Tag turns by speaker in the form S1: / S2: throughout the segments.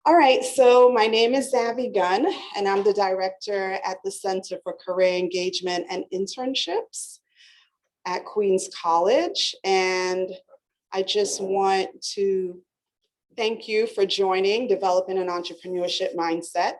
S1: All right, so my name is Zavi Gunn, and I'm the director at the Center for Career Engagement and Internships at Queens College. And I just want to thank you for joining Developing an Entrepreneurship Mindset.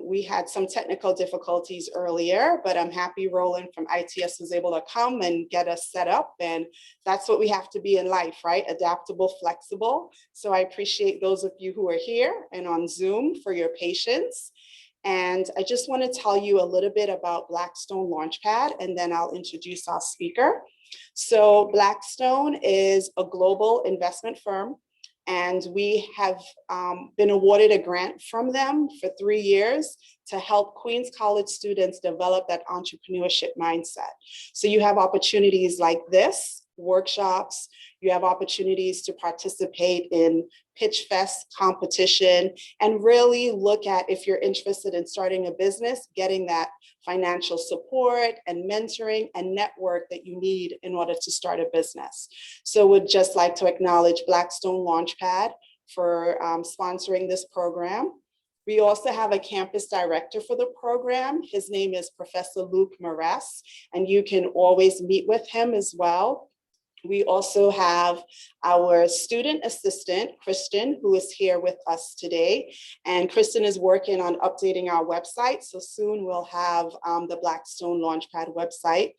S1: We had some technical difficulties earlier, but I'm happy Roland from ITS was able to come and get us set up. And that's what we have to be in life, right? Adaptable, flexible. So I appreciate those of you who are here and on Zoom for your patience. And I just want to tell you a little bit about Blackstone Launchpad, and then I'll introduce our speaker. So Blackstone is a global investment firm, and we have been awarded a grant from them for 3 years to help Queens College students develop that entrepreneurship mindset. So you have opportunities like this, workshops, you have opportunities to participate in Pitch Fest competition, and really look at, if you're interested in starting a business, getting that financial support and mentoring and network that you need in order to start a business. So would just like to acknowledge Blackstone Launchpad for sponsoring this program. We also have a campus director for the program. His name is Professor Luke Morass, and you can always meet with him as well. We also have our student assistant, Kristen, who is here with us today. And Kristen is working on updating our website. So soon we'll have the Blackstone Launchpad website.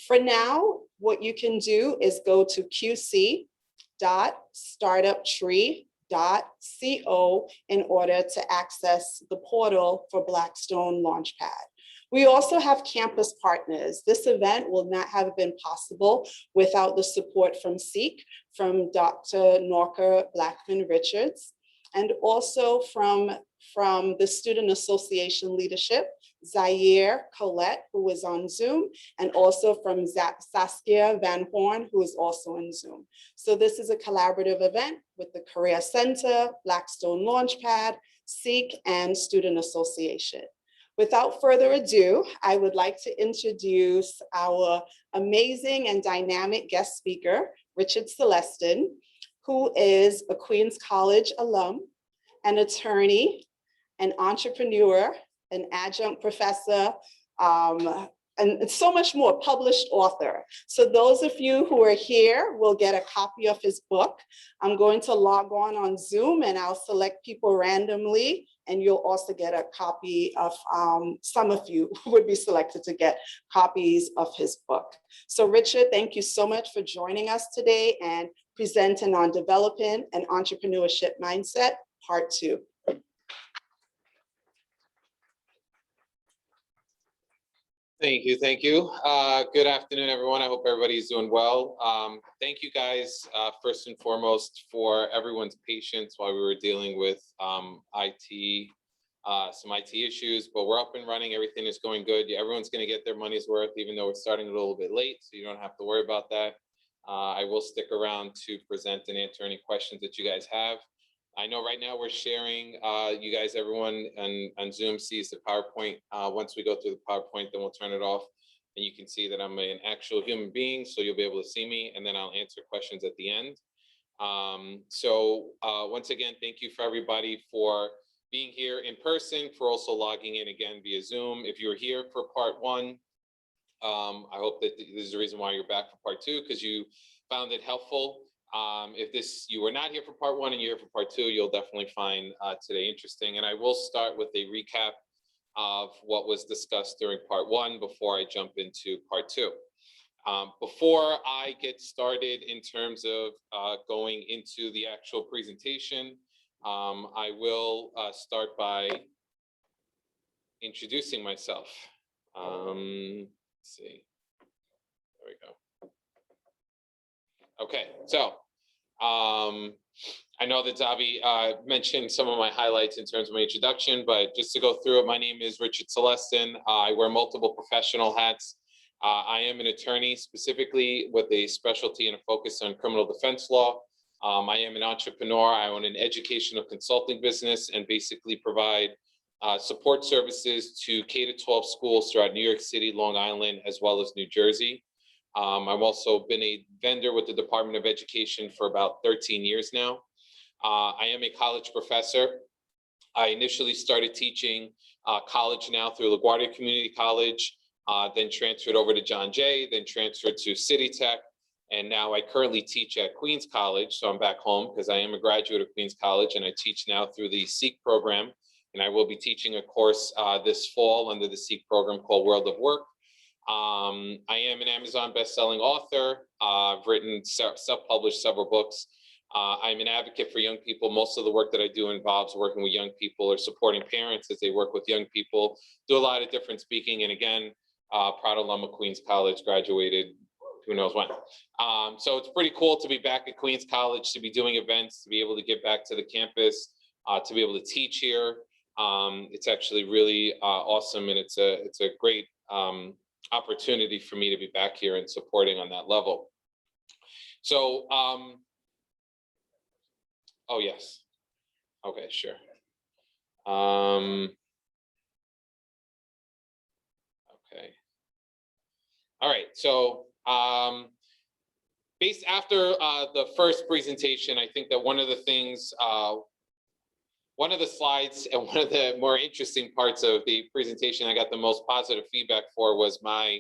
S1: For now, what you can do is go to qc.startuptree.co in order to access the portal for Blackstone Launchpad. We also have campus partners. This event will not have been possible without the support from SEEK, from Dr. Norca Blackman Richards, and also from the Student Association leadership, Zaire Colette, who is on Zoom, and also from Saskia Van Horn, who is also on Zoom. So this is a collaborative event with the Career Center, Blackstone Launchpad, SEEK, and Student Association. Without further ado, I would like to introduce our amazing and dynamic guest speaker, Richard Celestin, who is a Queens College alum, an attorney, an entrepreneur, an adjunct professor, and so much more, published author. So those of you who are here will get a copy of his book. I'm going to log on Zoom, and I'll select people randomly, and you'll also get a copy of, some of you would be selected to get copies of his book. So Richard, thank you so much for joining us today and presenting on Developing an Entrepreneurship Mindset, Part 2.
S2: Thank you. Good afternoon, everyone. I hope everybody's doing well. Thank you guys, first and foremost, for everyone's patience while we were dealing with some IT issues, but we're up and running. Everything is going good. Everyone's going to get their money's worth, even though we're starting a little bit late, so you don't have to worry about that. I will stick around to present and answer any questions that you guys have. I know right now we're sharing, you guys, everyone on Zoom sees the PowerPoint. Once we go through the PowerPoint, then we'll turn it off and you can see that I'm an actual human being, so you'll be able to see me, and then I'll answer questions at the end. Once again, thank you for everybody for being here in person, for also logging in again via Zoom. If you were here for part 1, I hope that this is the reason why you're back for part 2, because you found it helpful. If you were not here for part 1 and you're here for part 2, you'll definitely find today interesting. And I will start with a recap of what was discussed during part 1 before I jump into part 2. Before I get started in terms of going into the actual presentation, I will start by introducing myself. Let's see, there we go. Okay, so I know that Zavi mentioned some of my highlights in terms of my introduction, but just to go through it, my name is Richard Celestin. I wear multiple professional hats. I am an attorney, specifically with a specialty and a focus on criminal defense law. I am an entrepreneur. I own an educational consulting business and basically provide support services to K-12 schools throughout New York City, Long Island, as well as New Jersey. I've also been a vendor with the Department of Education for about 13 years now. I am a college professor. I initially started teaching college now through LaGuardia Community College, then transferred over to John Jay, then transferred to City Tech, and now I currently teach at Queens College. So I'm back home because I am a graduate of Queens College, and I teach now through the SEEK program. And I will be teaching a course this fall under the SEEK program called World of Work. I am an Amazon best-selling author. I've written, self-published several books. I'm an advocate for young people. Most of the work that I do involves working with young people or supporting parents as they work with young people. Do a lot of different speaking. And again, proud alum of Queens College, graduated who knows when. So it's pretty cool to be back at Queens College, to be doing events, to be able to get back to the campus, to be able to teach here. It's actually really awesome, and it's a great opportunity for me to be back here and supporting on that level. So, oh yes, okay, sure. Okay, all right. So, based after the first presentation, I think that one of the things, one of the slides and one of the more interesting parts of the presentation I got the most positive feedback for was my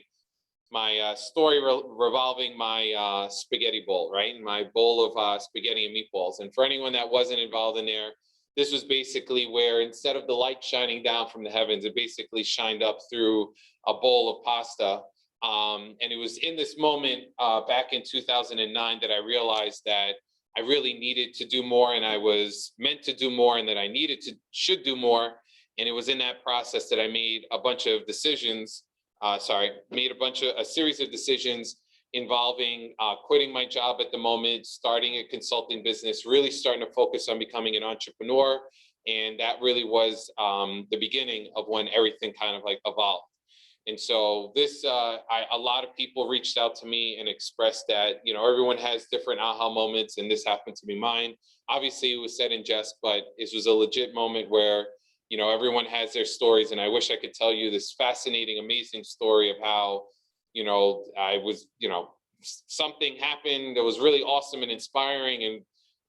S2: story revolving my spaghetti bowl, right? My bowl of spaghetti and meatballs. And for anyone that wasn't involved in there, this was basically where instead of the light shining down from the heavens, it basically shined up through a bowl of pasta. And it was in this moment back in 2009 that I realized that I really needed to do more, and I was meant to do more, and that I should do more. And it was in that process that I made a bunch of decisions, a series of decisions involving quitting my job at the moment, starting a consulting business, really starting to focus on becoming an entrepreneur. And that really was the beginning of when everything kind of like evolved. And so this, a lot of people reached out to me and expressed that, you know, everyone has different aha moments, and this happened to be mine. Obviously, it was said in jest, but this was a legit moment where, you know, everyone has their stories. And I wish I could tell you this fascinating, amazing story of how, you know, I was, you know, something happened that was really awesome and inspiring, and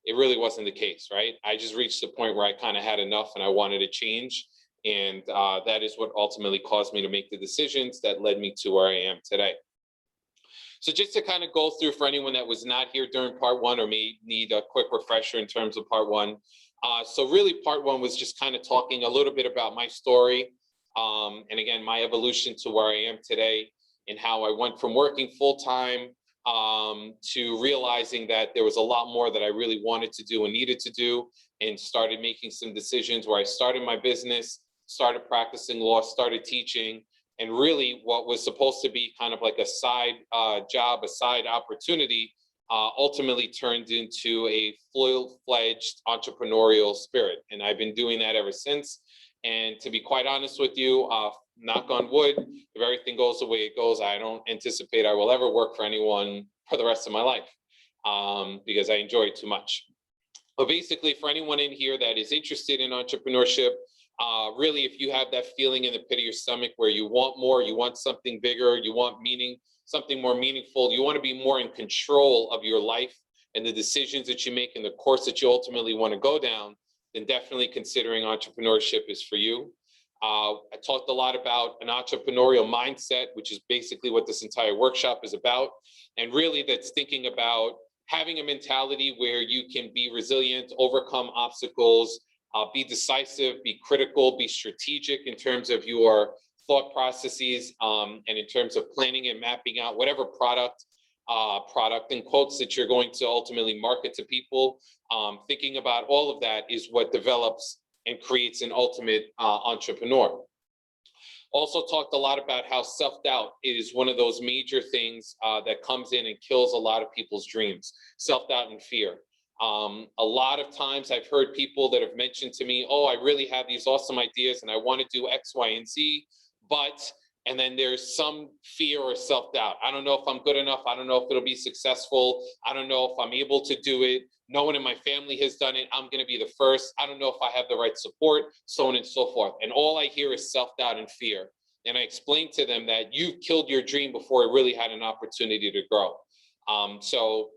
S2: it really wasn't the case, right? I just reached the point where I kind of had enough and I wanted to change. And that is what ultimately caused me to make the decisions that led me to where I am today. So just to kind of go through for anyone that was not here during part one or may need a quick refresher in terms of part one. So really part one was just kind of talking a little bit about my story. And again, my evolution to where I am today, and how I went from working full time to realizing that there was a lot more that I really wanted to do and needed to do, and started making some decisions where I started my business, started practicing law, started teaching, and really what was supposed to be kind of like a side job, a side opportunity, ultimately turned into a full-fledged entrepreneurial spirit. And I've been doing that ever since. And to be quite honest with you, knock on wood, if everything goes the way it goes, I don't anticipate I will ever work for anyone for the rest of my life, because I enjoy it too much. But basically, for anyone in here that is interested in entrepreneurship, really, if you have that feeling in the pit of your stomach where you want more, you want something bigger, you want meaning, something more meaningful, you want to be more in control of your life and the decisions that you make and the course that you ultimately want to go down, then definitely considering entrepreneurship is for you. I talked a lot about an entrepreneurial mindset, which is basically what this entire workshop is about. And really that's thinking about having a mentality where you can be resilient, overcome obstacles, be decisive, be critical, be strategic in terms of your thought processes, and in terms of planning and mapping out whatever product in quotes that you're going to ultimately market to people. Thinking about all of that is what develops and creates an ultimate entrepreneur. Also talked a lot about how self-doubt is one of those major things that comes in and kills a lot of people's dreams, self-doubt and fear. A lot of times I've heard people that have mentioned to me, oh, I really have these awesome ideas and I want to do X, Y, and Z, but, and then there's some fear or self-doubt. I don't know if I'm good enough. I don't know if it'll be successful. I don't know if I'm able to do it. No one in my family has done it. I'm going to be the first. I don't know if I have the right support, so on and so forth. And all I hear is self-doubt and fear. And I explain to them that you've killed your dream before it really had an opportunity to grow. So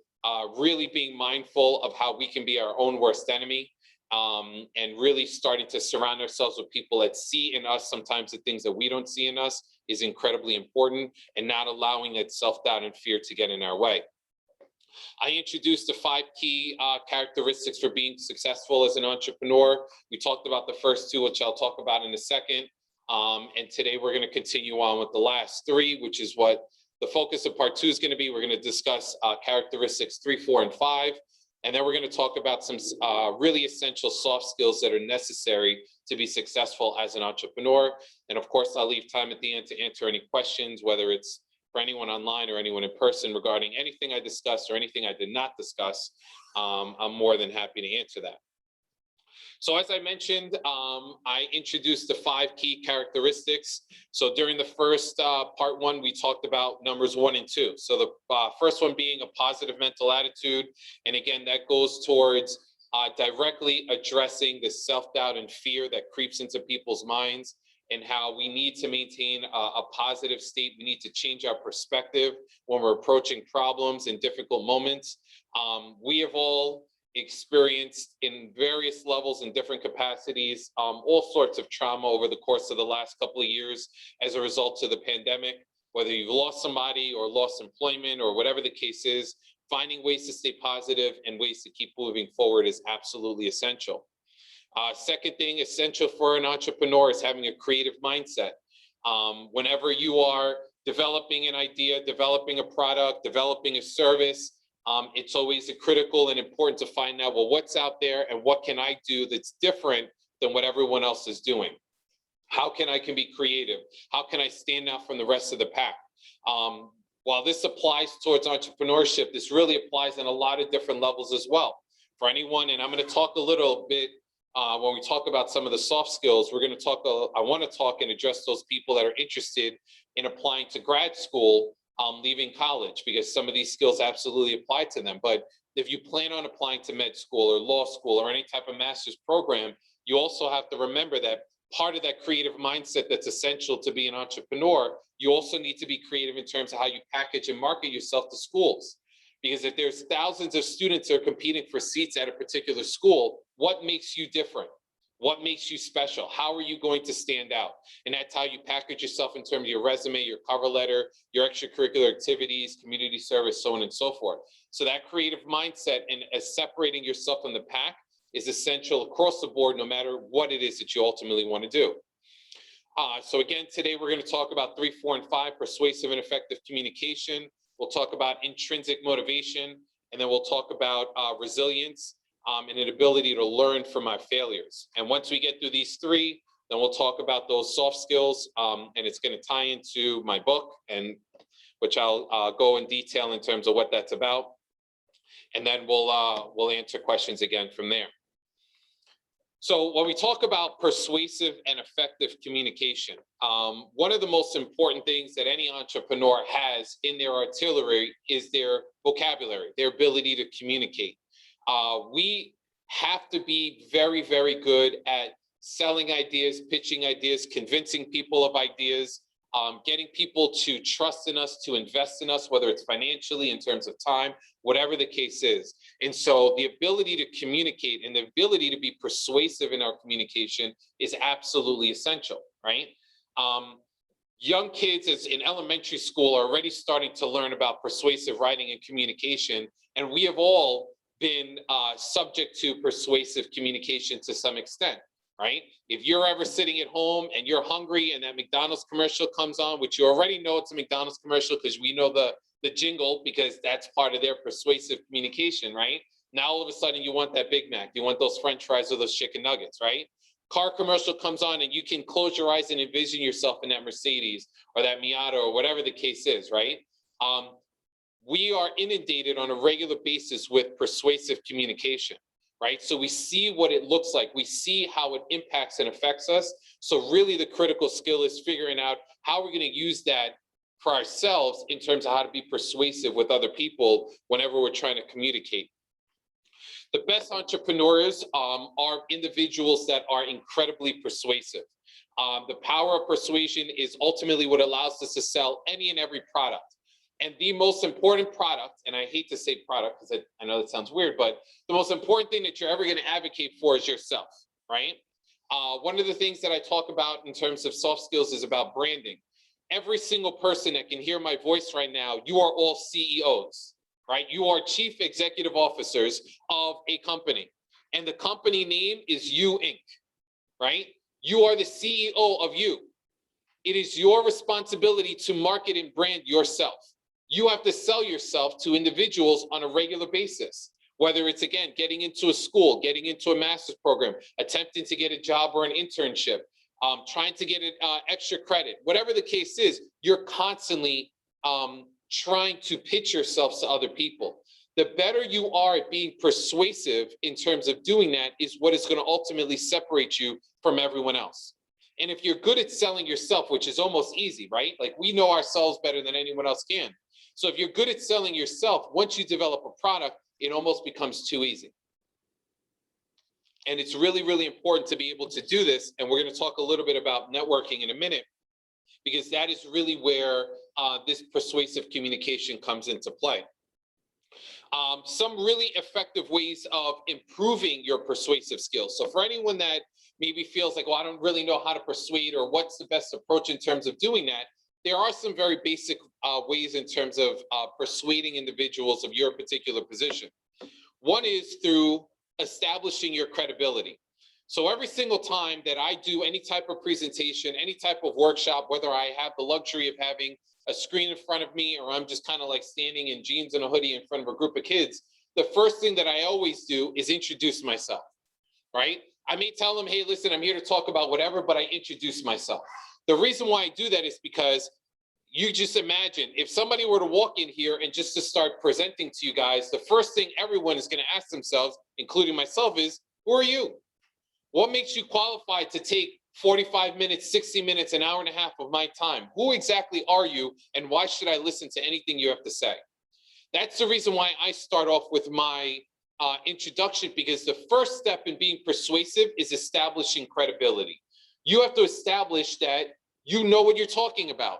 S2: really being mindful of how we can be our own worst enemy, and really starting to surround ourselves with people that see in us sometimes the things that we don't see in us is incredibly important, and not allowing that self-doubt and fear to get in our way. I introduced the 5 key characteristics for being successful as an entrepreneur. We talked about the first 2, which I'll talk about in a second. And today we're going to continue on with the last 3, which is what the focus of part 2 is going to be. We're going to discuss characteristics 3, 4, and 5. And then we're going to talk about some really essential soft skills that are necessary to be successful as an entrepreneur. And of course, I'll leave time at the end to answer any questions, whether it's for anyone online or anyone in person regarding anything I discussed or anything I did not discuss. I'm more than happy to answer that. So as I mentioned, I introduced the 5 key characteristics. So during the first part 1, we talked about numbers 1 and 2. So the first one being a positive mental attitude. And again, that goes towards directly addressing the self-doubt and fear that creeps into people's minds, and how we need to maintain a positive state. We need to change our perspective when we're approaching problems and difficult moments. We have all experienced in various levels and different capacities, all sorts of trauma over the course of the last couple of years as a result of the pandemic. Whether you've lost somebody or lost employment or whatever the case is, finding ways to stay positive and ways to keep moving forward is absolutely essential. Second thing essential for an entrepreneur is having a creative mindset. Whenever you are developing an idea, developing a product, developing a service, it's always critical and important to find out, well, what's out there and what can I do that's different than what everyone else is doing? How can I be creative? How can I stand out from the rest of the pack? While this applies towards entrepreneurship, this really applies on a lot of different levels as well. For anyone, and I'm going to talk a little bit when we talk about some of the soft skills, we're going to talk, I want to talk and address those people that are interested in applying to grad school, leaving college, because some of these skills absolutely apply to them. But if you plan on applying to med school or law school or any type of master's program, you also have to remember that part of that creative mindset that's essential to be an entrepreneur, you also need to be creative in terms of how you package and market yourself to schools. Because if there's thousands of students that are competing for seats at a particular school, what makes you different? What makes you special? How are you going to stand out? And that's how you package yourself in terms of your resume, your cover letter, your extracurricular activities, community service, so on and so forth. So that creative mindset and separating yourself from the pack is essential across the board, no matter what it is that you ultimately want to do. So again, today we're going to talk about 3, 4, and 5, persuasive and effective communication. We'll talk about intrinsic motivation, and then we'll talk about resilience and an ability to learn from my failures. And once we get through these 3, then we'll talk about those soft skills, and it's going to tie into my book, and which I'll go in detail in terms of what that's about. And then we'll answer questions again from there. So when we talk about persuasive and effective communication, one of the most important things that any entrepreneur has in their artillery is their vocabulary, their ability to communicate. We have to be very, very good at selling ideas, pitching ideas, convincing people of ideas, getting people to trust in us, to invest in us, whether it's financially, in terms of time, whatever the case is. And so the ability to communicate and the ability to be persuasive in our communication is absolutely essential, right? Young kids in elementary school are already starting to learn about persuasive writing and communication, and we have all been subject to persuasive communication to some extent, right? If you're ever sitting at home and you're hungry and that McDonald's commercial comes on, which you already know it's a McDonald's commercial because we know the jingle, because that's part of their persuasive communication, right? Now all of a sudden you want that Big Mac, you want those French fries or those chicken nuggets, right? Car commercial comes on and you can close your eyes and envision yourself in that Mercedes or that Miata or whatever the case is, right? We are inundated on a regular basis with persuasive communication, right? So we see what it looks like. We see how it impacts and affects us. So really the critical skill is figuring out how we're going to use that for ourselves in terms of how to be persuasive with other people whenever we're trying to communicate. The best entrepreneurs are individuals that are incredibly persuasive. The power of persuasion is ultimately what allows us to sell any and every product. And the most important product, and I hate to say product because I know that sounds weird, but the most important thing that you're ever going to advocate for is yourself, right? One of the things that I talk about in terms of soft skills is about branding. Every single person that can hear my voice right now, you are all CEOs, right? You are chief executive officers of a company. And the company name is You Inc., right? You are the CEO of you. It is your responsibility to market and brand yourself. You have to sell yourself to individuals on a regular basis, whether it's, again, getting into a school, getting into a master's program, attempting to get a job or an internship, trying to get an extra credit, whatever the case is, you're constantly trying to pitch yourself to other people. The better you are at being persuasive in terms of doing that is what is going to ultimately separate you from everyone else. And if you're good at selling yourself, which is almost easy, right? Like, we know ourselves better than anyone else can. So if you're good at selling yourself, once you develop a product, it almost becomes too easy. And it's really, really important to be able to do this. And we're going to talk a little bit about networking in a minute, because that is really where this persuasive communication comes into play. Some really effective ways of improving your persuasive skills. So for anyone that maybe feels like, well, I don't really know how to persuade, or what's the best approach in terms of doing that, there are some very basic ways in terms of persuading individuals of your particular position. One is through establishing your credibility. So every single time that I do any type of presentation, any type of workshop, whether I have the luxury of having a screen in front of me, or I'm just kind of like standing in jeans and a hoodie in front of a group of kids, the first thing that I always do is introduce myself, right? I may tell them, hey, listen, I'm here to talk about whatever, but I introduce myself. The reason why I do that is because you just imagine if somebody were to walk in here and just to start presenting to you guys, the first thing everyone is going to ask themselves, including myself, is, who are you? What makes you qualified to take 45 minutes, 60 minutes, an hour and a half of my time? Who exactly are you, and why should I listen to anything you have to say? That's the reason why I start off with my introduction, because the first step in being persuasive is establishing credibility. You have to establish that you know what you're talking about.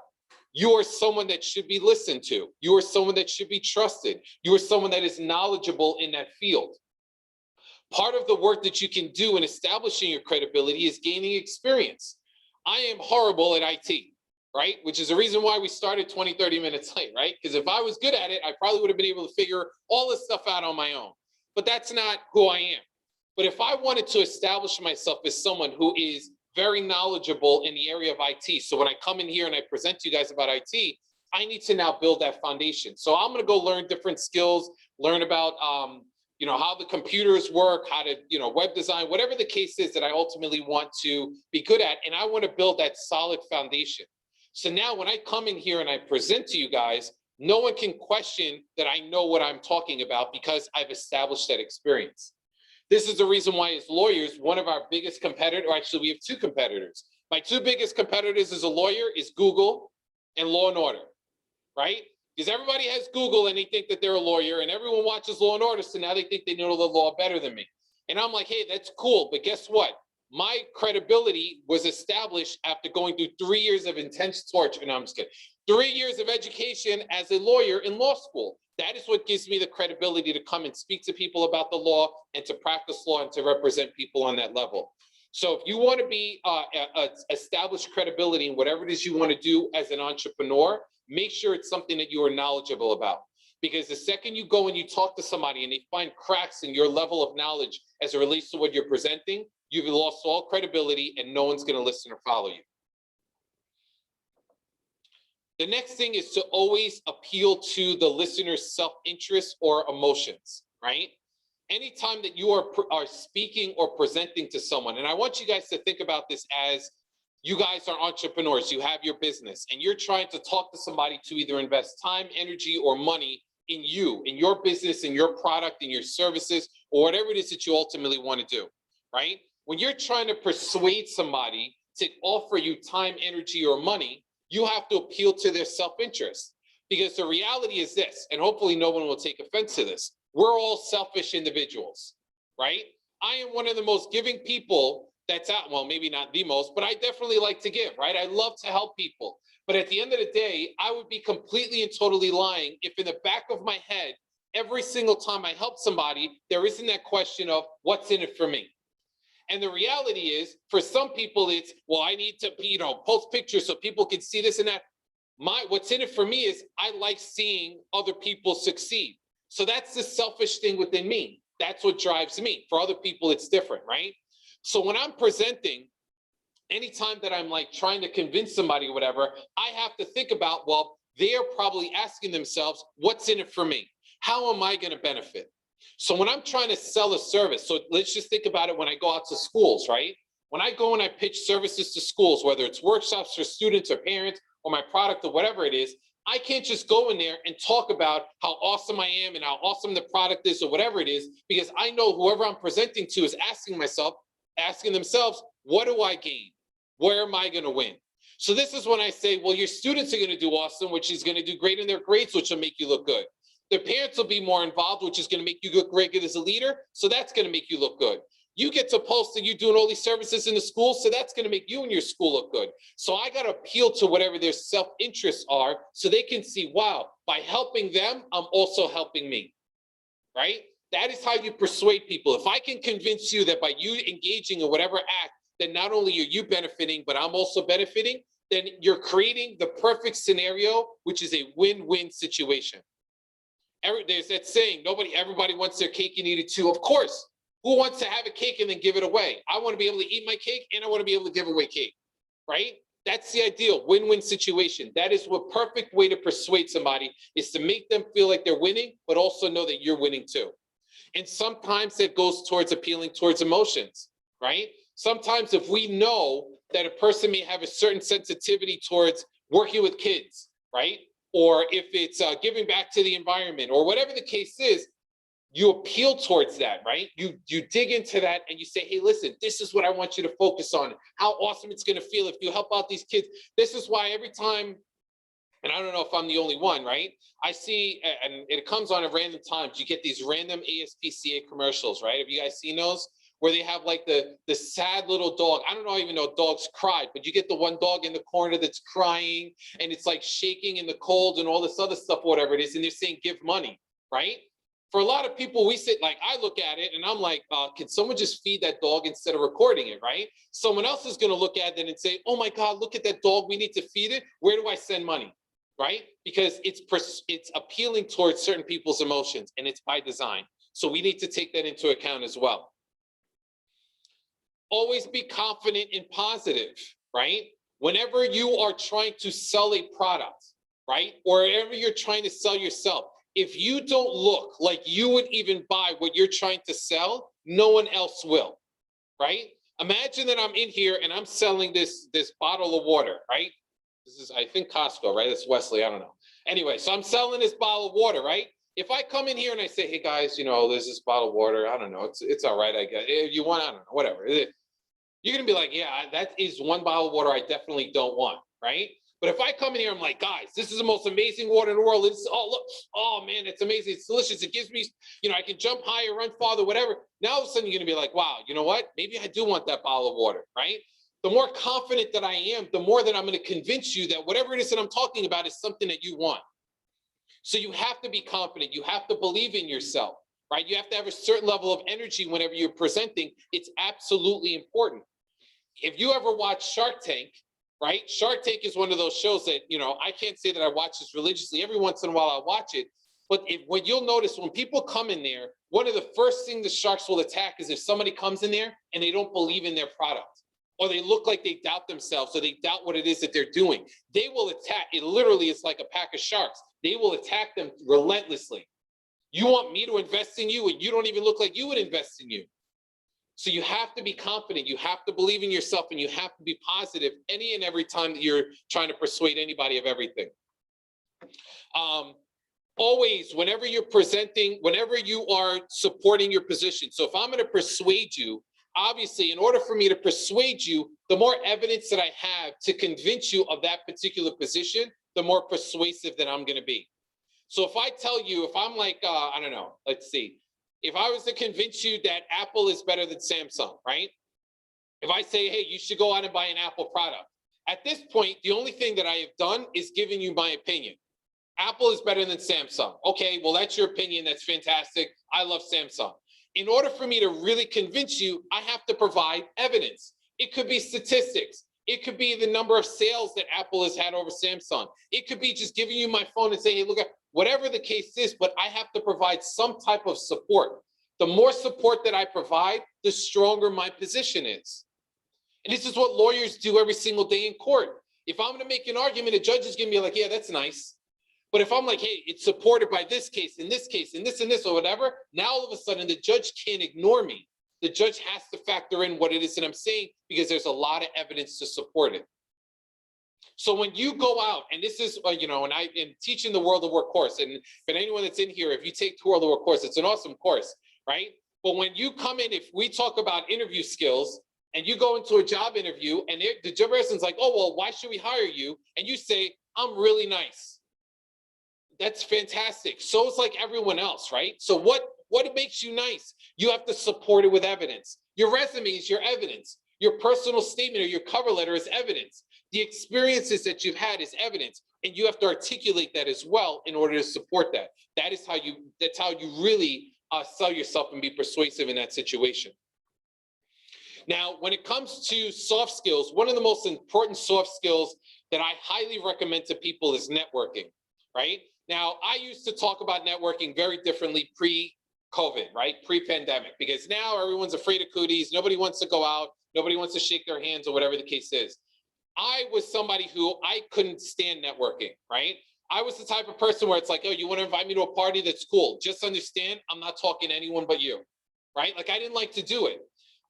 S2: You are someone that should be listened to. You are someone that should be trusted. You are someone that is knowledgeable in that field. Part of the work that you can do in establishing your credibility is gaining experience. I am horrible at IT, right? Which is the reason why we started 20, 30 minutes late, right? Because if I was good at it, I probably would have been able to figure all this stuff out on my own. But that's not who I am. But if I wanted to establish myself as someone who is very knowledgeable in the area of IT, so when I come in here and I present to you guys about IT, I need to now build that foundation. So I'm going to go learn different skills, learn about how the computers work, how to, web design, whatever the case is that I ultimately want to be good at. And I want to build that solid foundation. So now when I come in here and I present to you guys, no one can question that I know what I'm talking about, because I've established that experience. This is the reason why, as lawyers, one of our biggest competitors, or actually we have two competitors. My two biggest competitors as a lawyer is Google and Law and Order, right? Because everybody has Google and they think that they're a lawyer, and everyone watches Law and Order, so now they think they know the law better than me. And I'm like, hey, that's cool, but guess what? My credibility was established after going through 3 years of intense torture. No, I'm just kidding. 3 years of education as a lawyer in law school. That is what gives me the credibility to come and speak to people about the law and to practice law and to represent people on that level. So if you want to be establish credibility in whatever it is you want to do as an entrepreneur, make sure it's something that you are knowledgeable about. Because the second you go and you talk to somebody and they find cracks in your level of knowledge as it relates to what you're presenting, you've lost all credibility and no one's going to listen or follow you. The next thing is to always appeal to the listener's self-interest or emotions, right? Anytime that you are speaking or presenting to someone, and I want you guys to think about this as you guys are entrepreneurs, you have your business, and you're trying to talk to somebody to either invest time, energy, or money in you, in your business, in your product, in your services, or whatever it is that you ultimately want to do, right? When you're trying to persuade somebody to offer you time, energy, or money, you have to appeal to their self-interest. Because the reality is this, and hopefully no one will take offense to this, we're all selfish individuals, right? I am one of the most giving people that's out, well, maybe not the most, but I definitely like to give, right? I love to help people. But at the end of the day, I would be completely and totally lying if in the back of my head, every single time I help somebody, there isn't that question of what's in it for me. And the reality is, for some people, it's, well, I need to, post pictures so people can see this and that. What's in it for me is I like seeing other people succeed. So that's the selfish thing within me. That's what drives me. For other people, it's different, right? So when I'm presenting, anytime that I'm like trying to convince somebody or whatever, I have to think about, well, they're probably asking themselves, what's in it for me? How am I going to benefit? So when I'm trying to sell a service, so let's just think about it when I go out to schools, right? When I go and I pitch services to schools, whether it's workshops for students or parents or my product or whatever it is, I can't just go in there and talk about how awesome I am and how awesome the product is or whatever it is, because I know whoever I'm presenting to is asking themselves, what do I gain? Where am I going to win? So this is when I say, well, your students are going to do awesome, which is going to do great in their grades, which will make you look good. Their parents will be more involved, which is going to make you look great as a leader. So that's going to make you look good. You get to post that you're doing all these services in the school, so that's going to make you and your school look good. So I got to appeal to whatever their self-interests are so they can see, wow, by helping them, I'm also helping me, right? That is how you persuade people. If I can convince you that by you engaging in whatever act, then not only are you benefiting, but I'm also benefiting, then you're creating the perfect scenario, which is a win-win situation. There's that saying, everybody wants their cake and eat it too. Of course. Who wants to have a cake and then give it away? I want to be able to eat my cake and I want to be able to give away cake, right? That's the ideal win-win situation. That is what perfect way to persuade somebody is to make them feel like they're winning, but also know that you're winning too. And sometimes it goes towards appealing towards emotions, right? Sometimes if we know that a person may have a certain sensitivity towards working with kids, right? Or if it's giving back to the environment or whatever the case is, you appeal towards that, right? You dig into that and you say, hey, listen, this is what I want you to focus on, how awesome it's going to feel if you help out these kids. This is why every time, and I don't know if I'm the only one, right? I see, and it comes on at random times, you get these random ASPCA commercials, right? Have you guys seen those? Where they have like the sad little dog. I don't know even know dogs cried, but you get the one dog in the corner that's crying and it's like shaking in the cold and all this other stuff, whatever it is, and they're saying give money, right? For a lot of people, we sit like, I look at it and I'm like, can someone just feed that dog instead of recording it, right? Someone else is going to look at it and say, oh my God, look at that dog. We need to feed it. Where do I send money, right? Because it's appealing towards certain people's emotions and it's by design. So we need to take that into account as well. Always be confident and positive, right? Whenever you are trying to sell a product, right? Or whenever you're trying to sell yourself, if you don't look like you would even buy what you're trying to sell, no one else will, right? Imagine that I'm in here and I'm selling this bottle of water, right? This is, I think, Costco, right? It's Wesley, I don't know. Anyway, so I'm selling this bottle of water, right? If I come in here and I say, hey guys, there's this bottle of water, I don't know, it's all right, I guess. If you want, I don't know, whatever. You're gonna be like, yeah, that is one bottle of water I definitely don't want, right? But if I come in here, I'm like, guys, this is the most amazing water in the world. It's, oh, look, oh man, it's amazing. It's delicious. It gives me, I can jump higher, run farther, whatever. Now all of a sudden you're going to be like, wow, you know what? Maybe I do want that bottle of water, right? The more confident that I am, the more that I'm going to convince you that whatever it is that I'm talking about is something that you want. So you have to be confident. You have to believe in yourself, right? You have to have a certain level of energy whenever you're presenting. It's absolutely important. If you ever watch Shark Tank, right? Shark Tank is one of those shows that, I can't say that I watch this religiously. Every once in a while I watch it. But what you'll notice when people come in there, one of the first things the sharks will attack is if somebody comes in there and they don't believe in their product, or they look like they doubt themselves, or they doubt what it is that they're doing. They will attack. It literally is like a pack of sharks. They will attack them relentlessly. You want me to invest in you and you don't even look like you would invest in you. So you have to be confident, you have to believe in yourself, and you have to be positive any and every time that you're trying to persuade anybody of everything. Always, whenever you're presenting, whenever you are supporting your position. So if I'm going to persuade you, obviously, in order for me to persuade you, the more evidence that I have to convince you of that particular position, the more persuasive that I'm going to be. So if I tell you, if I'm like, I don't know, let's see. If I was to convince you that Apple is better than Samsung, right? If I say, hey, you should go out and buy an Apple product, At this point, the only thing that I have done is giving you my opinion. Apple is better than Samsung. Okay, well, that's your opinion. That's fantastic. I love Samsung. In order for me to really convince you, I have to provide evidence. It could be statistics. It could be the number of sales that Apple has had over Samsung. It could be just giving you my phone and saying, hey, look, whatever the case is, but I have to provide some type of support. The more support that I provide, the stronger my position is. And this is what lawyers do every single day in court. If I'm going to make an argument, a judge is going to be like, yeah, that's nice. But if I'm like, hey, it's supported by this case, and this case, and this, or whatever, now all of a sudden the judge can't ignore me. The judge has to factor in what it is that I'm saying because there's a lot of evidence to support it. So when you go out, and this is, and I am teaching the World of Work course, and for anyone that's in here, if you take the World of Work course, it's an awesome course, right? But when you come in, if we talk about interview skills, and you go into a job interview, and the job person's like, oh, well, why should we hire you? And you say, I'm really nice. That's fantastic. So it's like everyone else, right? So what makes you nice? You have to support it with evidence. Your resume is your evidence. Your personal statement or your cover letter is evidence. The experiences that you've had is evidence, and you have to articulate that as well in order to support that. That's how you really sell yourself and be persuasive in that situation. Now, when it comes to soft skills, one of the most important soft skills that I highly recommend to people is networking, right? Now, I used to talk about networking very differently pre-COVID, right? Pre-pandemic, because now everyone's afraid of cooties. Nobody wants to go out. Nobody wants to shake their hands or whatever the case is. I was somebody who I couldn't stand networking, right? I was the type of person where it's like, oh, you want to invite me to a party? That's cool. Just understand, I'm not talking to anyone but you, right? Like I didn't like to do it.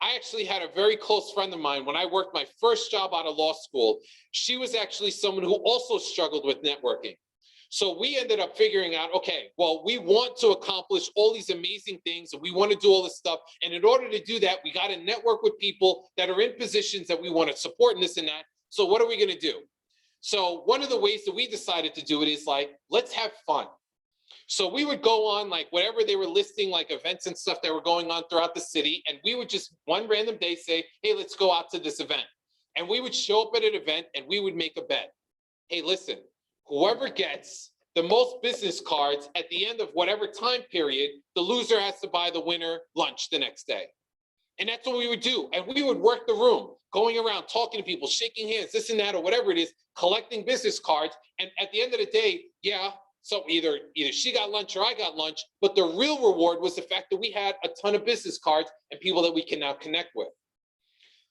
S2: I actually had a very close friend of mine when I worked my first job out of law school. She was actually someone who also struggled with networking. So we ended up figuring out, okay, well, we want to accomplish all these amazing things and we want to do all this stuff. And in order to do that, we got to network with people that are in positions that we want to support and this and that. So what are we going to do? So one of the ways that we decided to do it is like, let's have fun. So we would go on like whatever they were listing, like events and stuff that were going on throughout the city. And we would just one random day say, hey, let's go out to this event. And we would show up at an event and we would make a bet. Hey, listen, whoever gets the most business cards at the end of whatever time period, the loser has to buy the winner lunch the next day. And that's what we would do. And we would work the room, going around, talking to people, shaking hands, this and that, or whatever it is, collecting business cards. And at the end of the day, yeah, so either she got lunch or I got lunch, but the real reward was the fact that we had a ton of business cards and people that we can now connect with.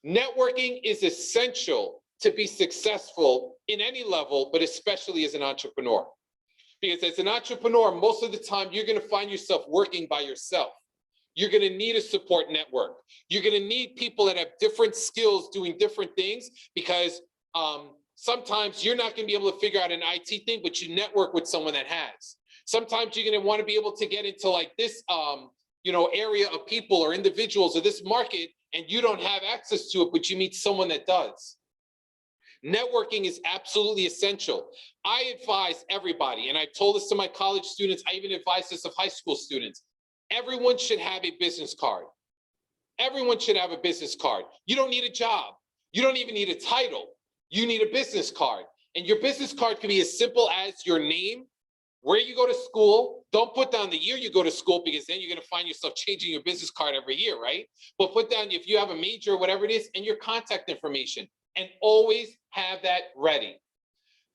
S2: Networking is essential to be successful in any level, but especially as an entrepreneur. Because as an entrepreneur, most of the time, you're going to find yourself working by yourself. You're going to need a support network. You're going to need people that have different skills doing different things because sometimes you're not going to be able to figure out an IT thing, but you network with someone that has. Sometimes you're going to want to be able to get into like this, area of people or individuals or this market, and you don't have access to it, but you meet someone that does. Networking is absolutely essential. I advise everybody, and I've told this to my college students, I even advise this of high school students. Everyone should have a business card. Everyone should have a business card. You don't need a job. You don't even need a title. You need a business card. And your business card can be as simple as your name, where you go to school. Don't put down the year you go to school because then you're going to find yourself changing your business card every year, right? But put down if you have a major or whatever it is and your contact information, and always have that ready.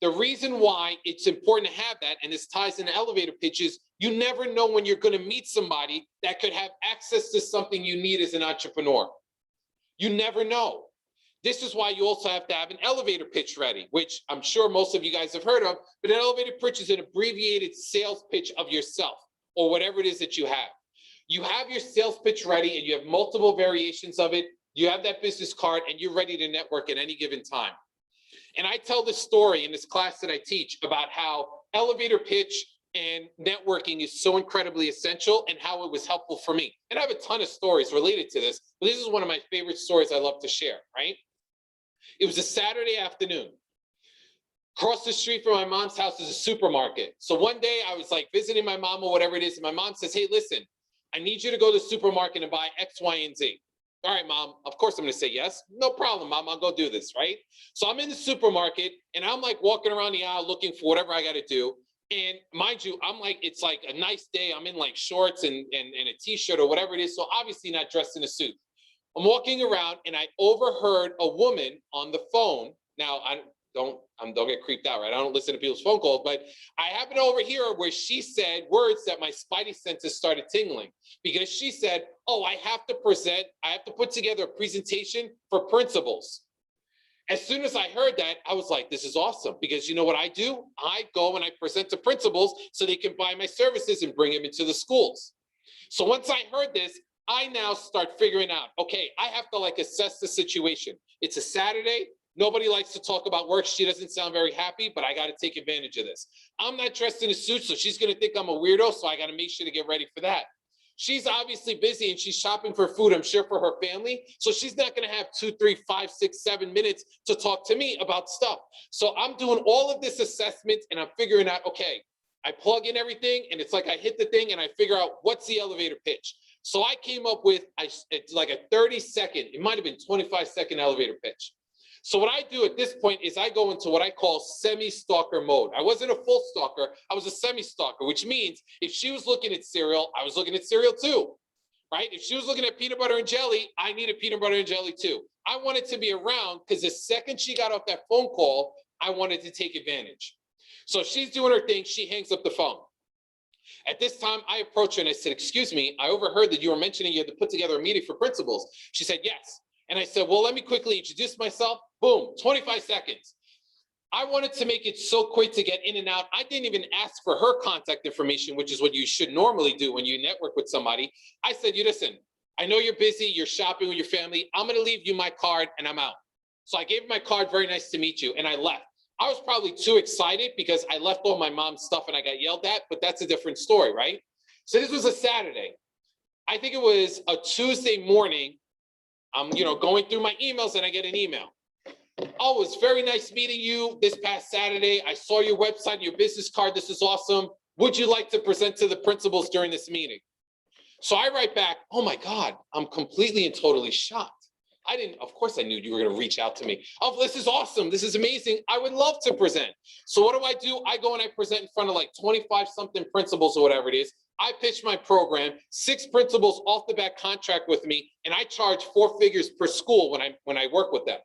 S2: The reason why it's important to have that, and this ties into elevator pitches, you never know when you're going to meet somebody that could have access to something you need as an entrepreneur. You never know. This is why you also have to have an elevator pitch ready, which I'm sure most of you guys have heard of, but an elevator pitch is an abbreviated sales pitch of yourself or whatever it is that you have. You have your sales pitch ready and you have multiple variations of it. You have that business card and you're ready to network at any given time. And I tell this story in this class that I teach about how elevator pitch and networking is so incredibly essential and how it was helpful for me. And I have a ton of stories related to this, but this is one of my favorite stories I love to share, right? It was a Saturday afternoon. Across the street from my mom's house is a supermarket. So one day I was like visiting my mom or whatever it is, and my mom says, hey, listen, I need you to go to the supermarket and buy X, Y, and Z. All right, mom, of course I'm gonna say yes. No problem, mom, I'll go do this, right? So I'm in the supermarket and I'm like walking around the aisle looking for whatever I gotta do. And mind you, I'm like, it's like a nice day. I'm in like shorts and a t-shirt or whatever it is. So obviously not dressed in a suit. I'm walking around and I overheard a woman on the phone. Now don't get creeped out, right? I don't listen to people's phone calls, but I happen to overhear her where she said words that my spidey senses started tingling, because she said, oh, I have to put together a presentation for principals. As soon as I heard that, I was like, this is awesome, because you know what I do? I go and I present to principals so they can buy my services and bring them into the schools. So once I heard this, I now start figuring out, okay, I have to like assess the situation. It's a Saturday. Nobody likes to talk about work. She doesn't sound very happy, but I got to take advantage of this. I'm not dressed in a suit, so she's going to think I'm a weirdo, so I got to make sure to get ready for that. She's obviously busy and she's shopping for food, I'm sure, for her family. So she's not going to have 2, 3, 5, 6, 7 minutes to talk to me about stuff. So I'm doing all of this assessment and I'm figuring out, okay, I plug in everything and it's like I hit the thing and I figure out what's the elevator pitch. So I came up with it's like a 30-second, it might have been 25-second elevator pitch. So what I do at this point is I go into what I call semi-stalker mode. I wasn't a full stalker, I was a semi-stalker, which means if she was looking at cereal, I was looking at cereal too, right? If she was looking at peanut butter and jelly, I needed peanut butter and jelly too. I wanted to be around because the second she got off that phone call, I wanted to take advantage. So she's doing her thing, she hangs up the phone. At this time, I approached her and I said, excuse me, I overheard that you were mentioning you had to put together a meeting for principals. She said, yes. And I said, well, let me quickly introduce myself. Boom, 25 seconds. I wanted to make it so quick to get in and out. I didn't even ask for her contact information, which is what you should normally do when you network with somebody. I said, you listen, I know you're busy, you're shopping with your family. I'm gonna leave you my card and I'm out. So I gave her my card, very nice to meet you, and I left. I was probably too excited because I left all my mom's stuff and I got yelled at, but that's a different story, right? So this was a Saturday. I think it was a Tuesday morning. I'm going through my emails and I get an email. Oh, it's very nice meeting you this past Saturday. I saw your website, your business card. This is awesome. Would you like to present to the principals during this meeting? So I write back, oh my God, I'm completely and totally shocked. Of course I knew you were going to reach out to me. Oh, this is awesome. This is amazing. I would love to present. So what do? I go and I present in front of like 25 something principals or whatever it is. I pitch my program, 6 principals off the bat contract with me, and I charge 4 figures per school when I work with them.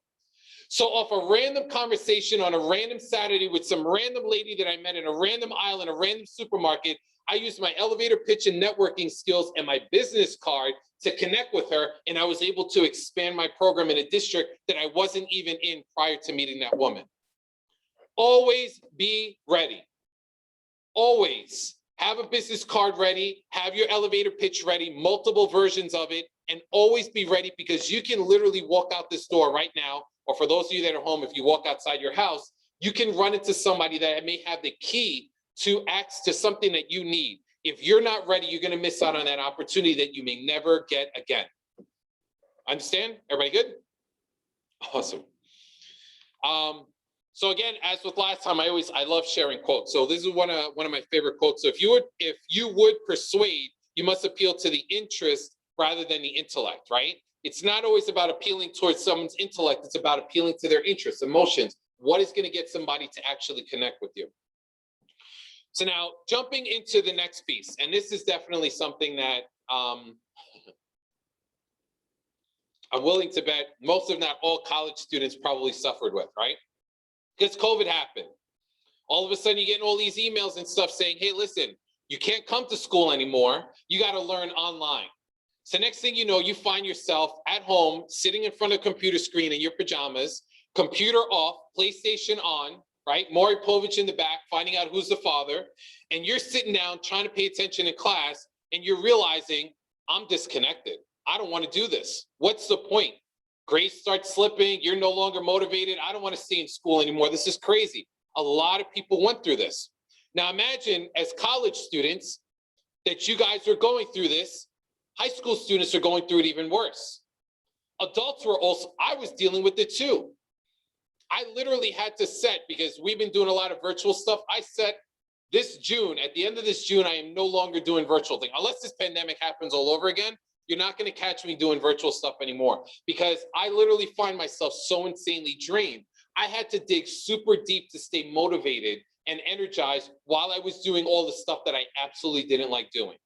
S2: So off a random conversation on a random Saturday with some random lady that I met in a random aisle in a random supermarket, I used my elevator pitch and networking skills and my business card to connect with her, and I was able to expand my program in a district that I wasn't even in prior to meeting that woman. Always be ready. Always have a business card ready, have your elevator pitch ready, multiple versions of it, and always be ready, because you can literally walk out this door right now, or for those of you that are home, if you walk outside your house, you can run into somebody that may have the key to access to something that you need. If you're not ready, you're going to miss out on that opportunity that you may never get again. Understand? Everybody good? Awesome. So again, as with last time, I love sharing quotes. So this is one of my favorite quotes. So if you would persuade, you must appeal to the interest rather than the intellect, right? It's not always about appealing towards someone's intellect. It's about appealing to their interests, emotions. What is going to get somebody to actually connect with you? So now jumping into the next piece, and this is definitely something that I'm willing to bet most, if not all, college students probably suffered with, right? Because COVID happened. All of a sudden, you're getting all these emails and stuff saying, hey, listen, you can't come to school anymore. You got to learn online. So next thing you know, you find yourself at home, sitting in front of a computer screen in your pajamas, computer off, PlayStation on, right? Maury Povich in the back, finding out who's the father. And you're sitting down trying to pay attention in class, and you're realizing, I'm disconnected. I don't want to do this. What's the point? Grades start slipping. You're no longer motivated. I don't want to stay in school anymore. This is crazy. A lot of people went through this. Now imagine as college students that you guys are going through this. High school students are going through it even worse. Adults were also, I was dealing with it too. I literally had to set, because we've been doing a lot of virtual stuff. I set this June, at the end of this June, I am no longer doing virtual thing. Unless this pandemic happens all over again, you're not going to catch me doing virtual stuff anymore, because I literally find myself so insanely drained. I had to dig super deep to stay motivated and energized while I was doing all the stuff that I absolutely didn't like doing.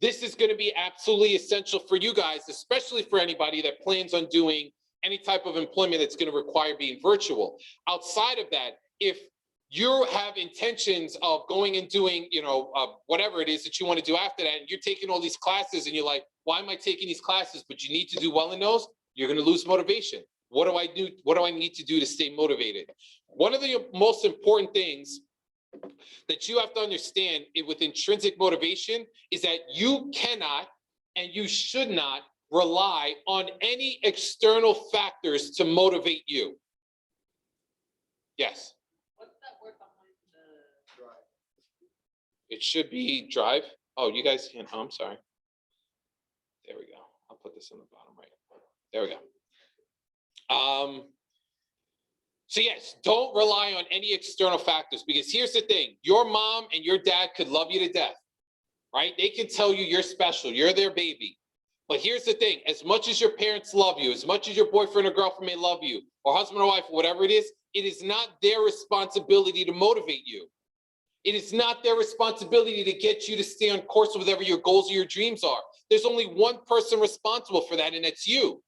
S2: This is going to be absolutely essential for you guys, especially for anybody that plans on doing any type of employment that's going to require being virtual. Outside of that, if you have intentions of going and doing, whatever it is that you want to do after that, and you're taking all these classes and you're like, why am I taking these classes? But you need to do well in those, you're going to lose motivation. What do I do? What do I need to do to stay motivated? One of the most important things that you have to understand with intrinsic motivation is that you cannot and you should not rely on any external factors to motivate you. Yes?
S3: What's that word behind the drive?
S2: It should be drive. Oh, you guys can't. Oh, I'm sorry. There we go. I'll put this on the bottom right. There we go. So yes, don't rely on any external factors, because here's the thing. Your mom and your dad could love you to death, right? They can tell you you're special, you're their baby. But here's the thing, as much as your parents love you, as much as your boyfriend or girlfriend may love you, or husband or wife, or whatever it is not their responsibility to motivate you. It is not their responsibility to get you to stay on course with whatever your goals or your dreams are. There's only one person responsible for that, and that's you.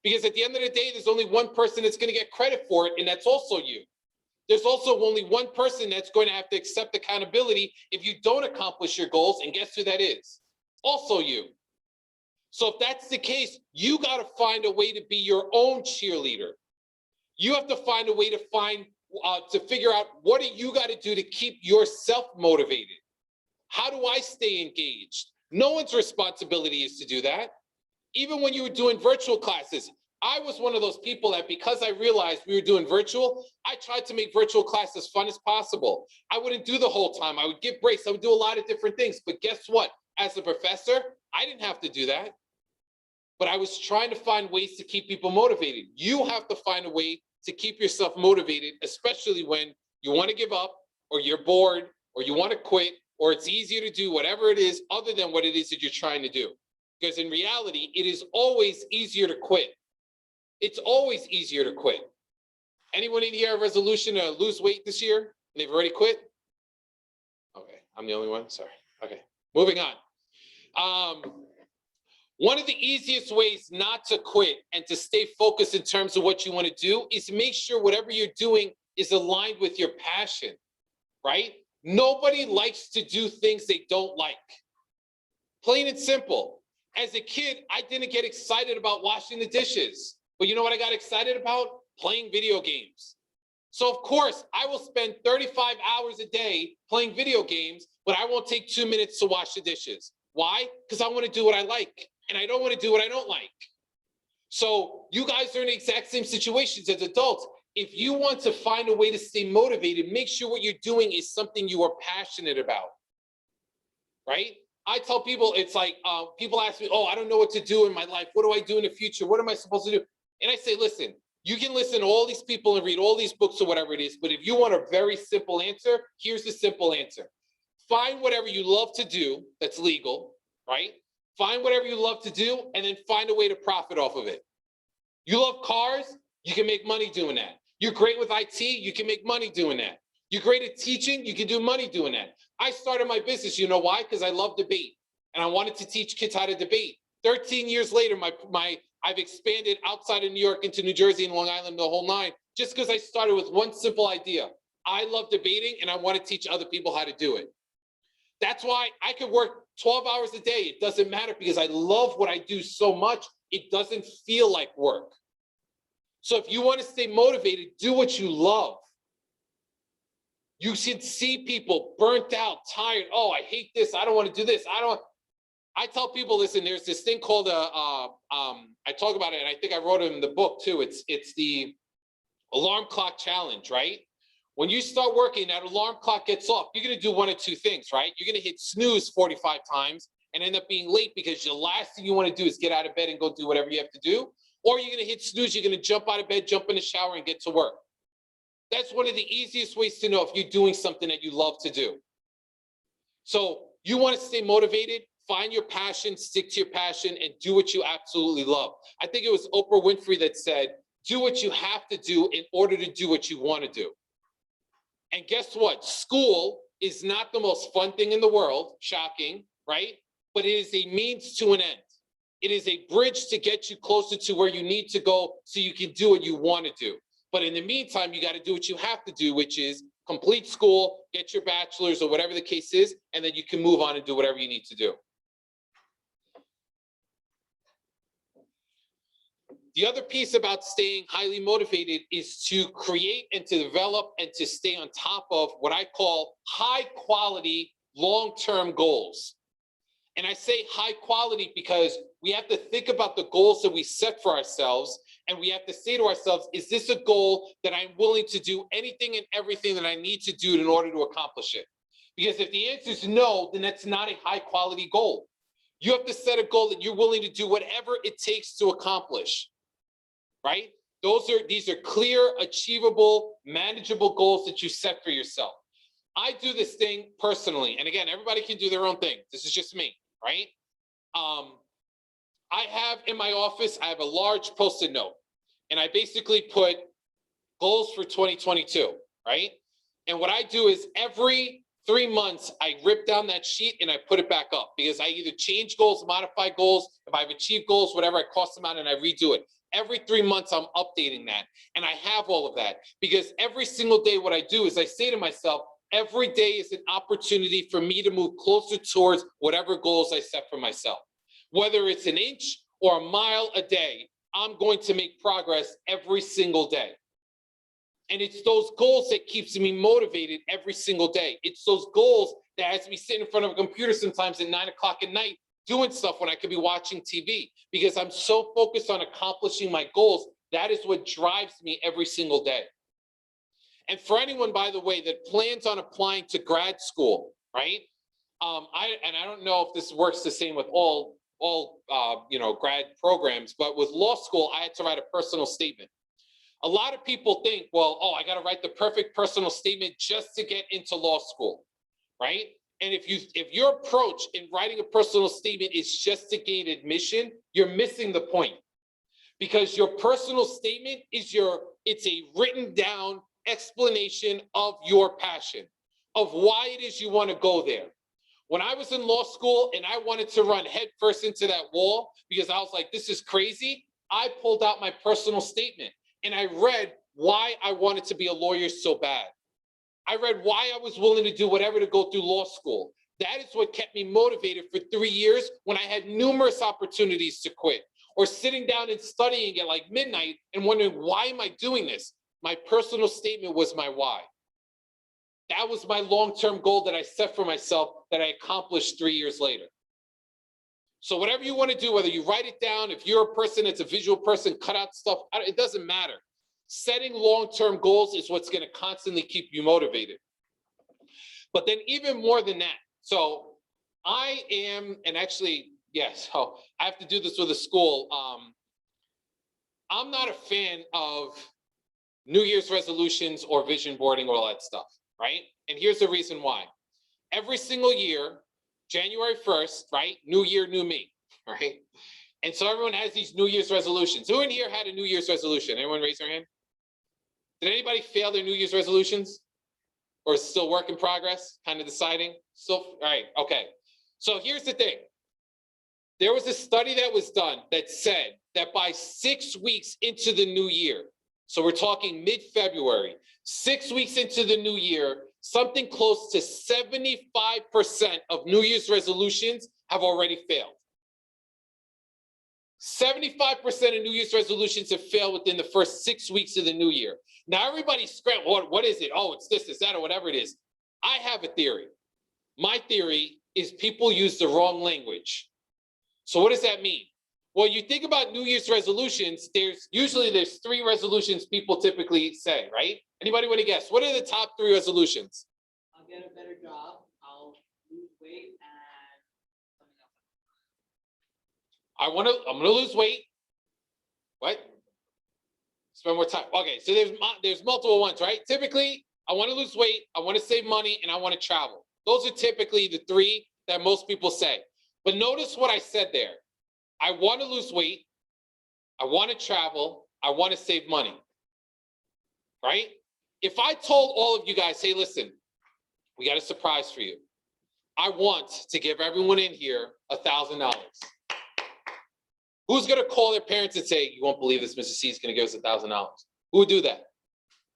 S2: Because at the end of the day, there's only one person that's going to get credit for it, and that's also you. There's also only one person that's going to have to accept accountability if you don't accomplish your goals, and guess who that is? Also you. So if that's the case, you got to find a way to be your own cheerleader. You have to find a way to figure out what do you got to do to keep yourself motivated. How do I stay engaged? No one's responsibility is to do that. Even when you were doing virtual classes, I was one of those people that, because I realized we were doing virtual, I tried to make virtual classes as fun as possible. I wouldn't do the whole time. I would give breaks. I would do a lot of different things. But guess what? As a professor, I didn't have to do that. But I was trying to find ways to keep people motivated. You have to find a way to keep yourself motivated, especially when you want to give up, or you're bored, or you want to quit, or it's easier to do whatever it is other than what it is that you're trying to do. Because in reality, it is always easier to quit. It's always easier to quit. Anyone in here have a resolution to lose weight this year? And they've already quit? Okay, I'm the only one, sorry. Okay, moving on. One of the easiest ways not to quit and to stay focused in terms of what you want to do is make sure whatever you're doing is aligned with your passion, right? Nobody likes to do things they don't like. Plain and simple. As a kid, I didn't get excited about washing the dishes. But you know what I got excited about? Playing video games. So of course, I will spend 35 hours a day playing video games, but I won't take 2 minutes to wash the dishes. Why? Because I want to do what I like, and I don't want to do what I don't like. So you guys are in the exact same situations as adults. If you want to find a way to stay motivated, make sure what you're doing is something you are passionate about, right? I tell people, it's like, people ask me, oh, I don't know what to do in my life. What do I do in the future? What am I supposed to do? And I say, listen, you can listen to all these people and read all these books or whatever it is, but if you want a very simple answer, here's the simple answer. Find whatever you love to do that's legal, right? Find whatever you love to do, and then find a way to profit off of it. You love cars, you can make money doing that. You're great with IT, you can make money doing that. You're great at teaching, you can do money doing that. I started my business, you know why? Because I love debate, and I wanted to teach kids how to debate. 13 years later, I've expanded outside of New York into New Jersey and Long Island, the whole nine, just because I started with one simple idea. I love debating, and I want to teach other people how to do it. That's why I could work 12 hours a day. It doesn't matter, because I love what I do so much, it doesn't feel like work. So if you want to stay motivated, do what you love. You should see people burnt out, tired. Oh, I hate this. I don't want to do this. I tell people, listen, there's this thing called I talk about it, and I think I wrote it in the book too. It's the alarm clock challenge, right? When you start working, that alarm clock gets off. You're going to do one of two things, right? You're going to hit snooze 45 times and end up being late, because the last thing you want to do is get out of bed and go do whatever you have to do. Or you're going to hit snooze, you're going to jump out of bed, jump in the shower, and get to work. That's one of the easiest ways to know if you're doing something that you love to do. So you want to stay motivated, find your passion, stick to your passion, and do what you absolutely love. I think it was Oprah Winfrey that said, do what you have to do in order to do what you want to do. And guess what? School is not the most fun thing in the world, shocking, right? But it is a means to an end. It is a bridge to get you closer to where you need to go so you can do what you want to do. But in the meantime, you got to do what you have to do, which is complete school, get your bachelor's or whatever the case is, and then you can move on and do whatever you need to do. The other piece about staying highly motivated is to create and to develop and to stay on top of what I call high quality long-term goals. And I say high quality because we have to think about the goals that we set for ourselves, and we have to say to ourselves, is this a goal that I'm willing to do anything and everything that I need to do in order to accomplish it? Because if the answer is no, then that's not a high quality goal. You have to set a goal that you're willing to do whatever it takes to accomplish, right? These are clear, achievable, manageable goals that you set for yourself. I do this thing personally, and again, everybody can do their own thing. This is just me, right? I have in my office, I have a large Post-it note, and I basically put goals for 2022, right? And what I do is every 3 months, I rip down that sheet and I put it back up because I either change goals, modify goals. If I've achieved goals, whatever, I cross them out and I redo it. Every 3 months, I'm updating that. And I have all of that because every single day, what I do is I say to myself, every day is an opportunity for me to move closer towards whatever goals I set for myself. Whether it's an inch or a mile a day, I'm going to make progress every single day. And it's those goals that keeps me motivated every single day. It's those goals that has me sitting in front of a computer sometimes at 9 o'clock at night doing stuff when I could be watching TV because I'm so focused on accomplishing my goals. That is what drives me every single day. And for anyone, by the way, that plans on applying to grad school, right? I don't know if this works the same with all grad programs, but with law school, I had to write a personal statement. A lot of people think, well, I got to write the perfect personal statement just to get into law school, right? And if your approach in writing a personal statement is just to gain admission, you're missing the point. Because your personal statement is it's a written down explanation of your passion, of why it is you want to go there. When I was in law school and I wanted to run headfirst into that wall because I was like, this is crazy, I pulled out my personal statement and I read why I wanted to be a lawyer so bad. I read why I was willing to do whatever to go through law school. That is what kept me motivated for 3 years when I had numerous opportunities to quit, or sitting down and studying at like midnight and wondering, why am I doing this? My personal statement was my why. That was my long-term goal that I set for myself that I accomplished 3 years later. So whatever you want to do, whether you write it down, if you're a person that's a visual person, cut out stuff, it doesn't matter. Setting long-term goals is what's going to constantly keep you motivated. But then even more than that, so I am, and actually, yes, so I have to do this with a school. I'm not a fan of New Year's resolutions or vision boarding or all that stuff, right? And here's the reason why. Every single year, January 1st, right? New year, new me, right? And so everyone has these New Year's resolutions. Who in here had a New Year's resolution? Anyone raise their hand? Did anybody fail their New Year's resolutions? Or is it still work in progress? Kind of deciding? Still, all right, okay. So here's the thing. There was a study that was done that said that by 6 weeks into the new year, so we're talking mid-February, 6 weeks into the new year, something close to 75% of New Year's resolutions have already failed. 75% of New Year's resolutions have failed within the first 6 weeks of the new year. Now everybody's scrambling, what is it? Oh, it's this, it's that, or whatever it is. I have a theory. My theory is people use the wrong language. So what does that mean? Well, you think about New Year's resolutions, there's 3 resolutions people typically say, right? Anybody want to guess? What are the top 3 resolutions?
S3: I'll get a better job, I'll lose weight, and something else.
S2: I'm gonna lose weight. What? Spend more time. Okay, so there's multiple ones, right? Typically, I want to lose weight, I want to save money, and I want to travel. Those are typically the 3 that most people say. But notice what I said there. I want to lose weight. I want to travel. I want to save money. Right? If I told all of you guys, hey, listen, we got a surprise for you. I want to give everyone in here $1,000. Who's going to call their parents and say, you won't believe this, Mrs. C is going to give us $1,000? Who would do that?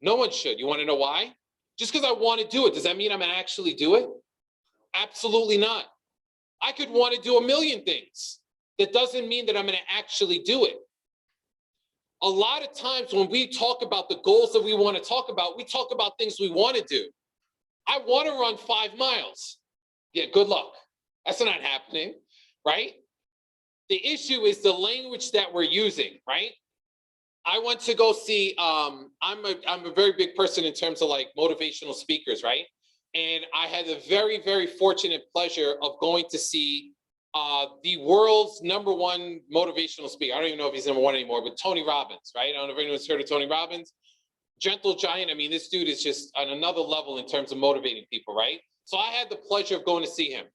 S2: No one should. You want to know why? Just because I want to do it, does that mean I'm going to actually do it? Absolutely not. I could want to do a million things. That doesn't mean that I'm going to actually do it. A lot of times when we talk about the goals that we want to talk about, we talk about things we want to do. I want to run 5 miles. Yeah, good luck. That's not happening, right? The issue is the language that we're using, right? I went to go see, I'm a very big person in terms of like motivational speakers, right? And I had the very, very fortunate pleasure of going to see the world's #1 motivational speaker. I don't even know if he's #1 anymore, but Tony Robbins, right? I don't know if anyone's heard of Tony Robbins. Gentle giant. I mean, this dude is just on another level in terms of motivating people, right? So I had the pleasure of going to see him.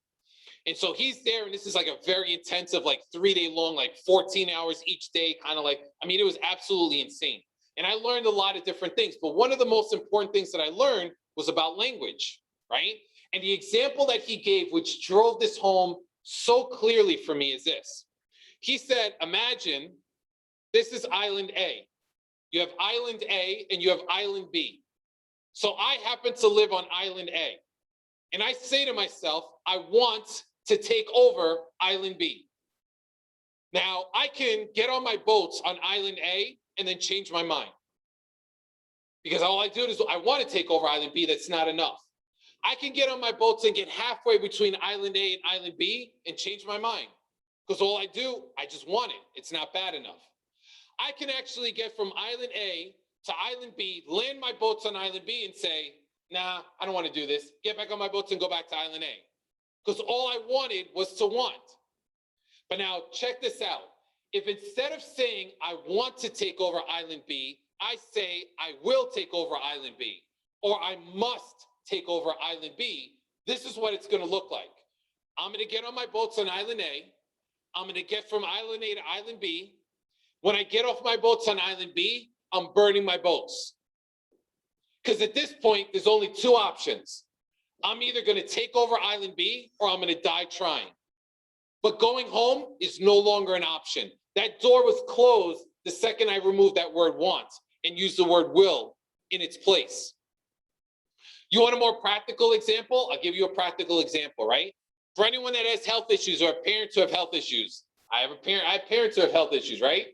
S2: And so he's there, and this is like a very intensive, like 3-day long, like 14 hours each day, kind of like, I mean, it was absolutely insane. And I learned a lot of different things, but one of the most important things that I learned was about language, right? And the example that he gave, which drove this home so clearly for me, is this. He said, imagine this is island A. You have island A and you have island B. So I happen to live on island A. And I say to myself, I want to take over island B. Now, I can get on my boats on island A and then change my mind. Because all I do is I want to take over island B, that's not enough. I can get on my boats and get halfway between island A and island B and change my mind. Because all I do, I just want it. It's not bad enough. I can actually get from island A to island B, land my boats on island B and say, nah, I don't want to do this. Get back on my boats and go back to island A. Because all I wanted was to want. But now check this out. If instead of saying I want to take over island B, I say I will take over island B, or I must take over island B, this is what it's going to look like. I'm going to get on my boats on island A. I'm going to get from island A to island B. When I get off my boats on island B, I'm burning my boats. Because at this point, there's only 2 options. I'm either going to take over island B or I'm going to die trying. But going home is no longer an option. That door was closed the second I removed that word want and used the word will in its place. You want a more practical example? I'll give you a practical example, right? For anyone that has health issues or parents who have health issues, I have parents who have health issues, right?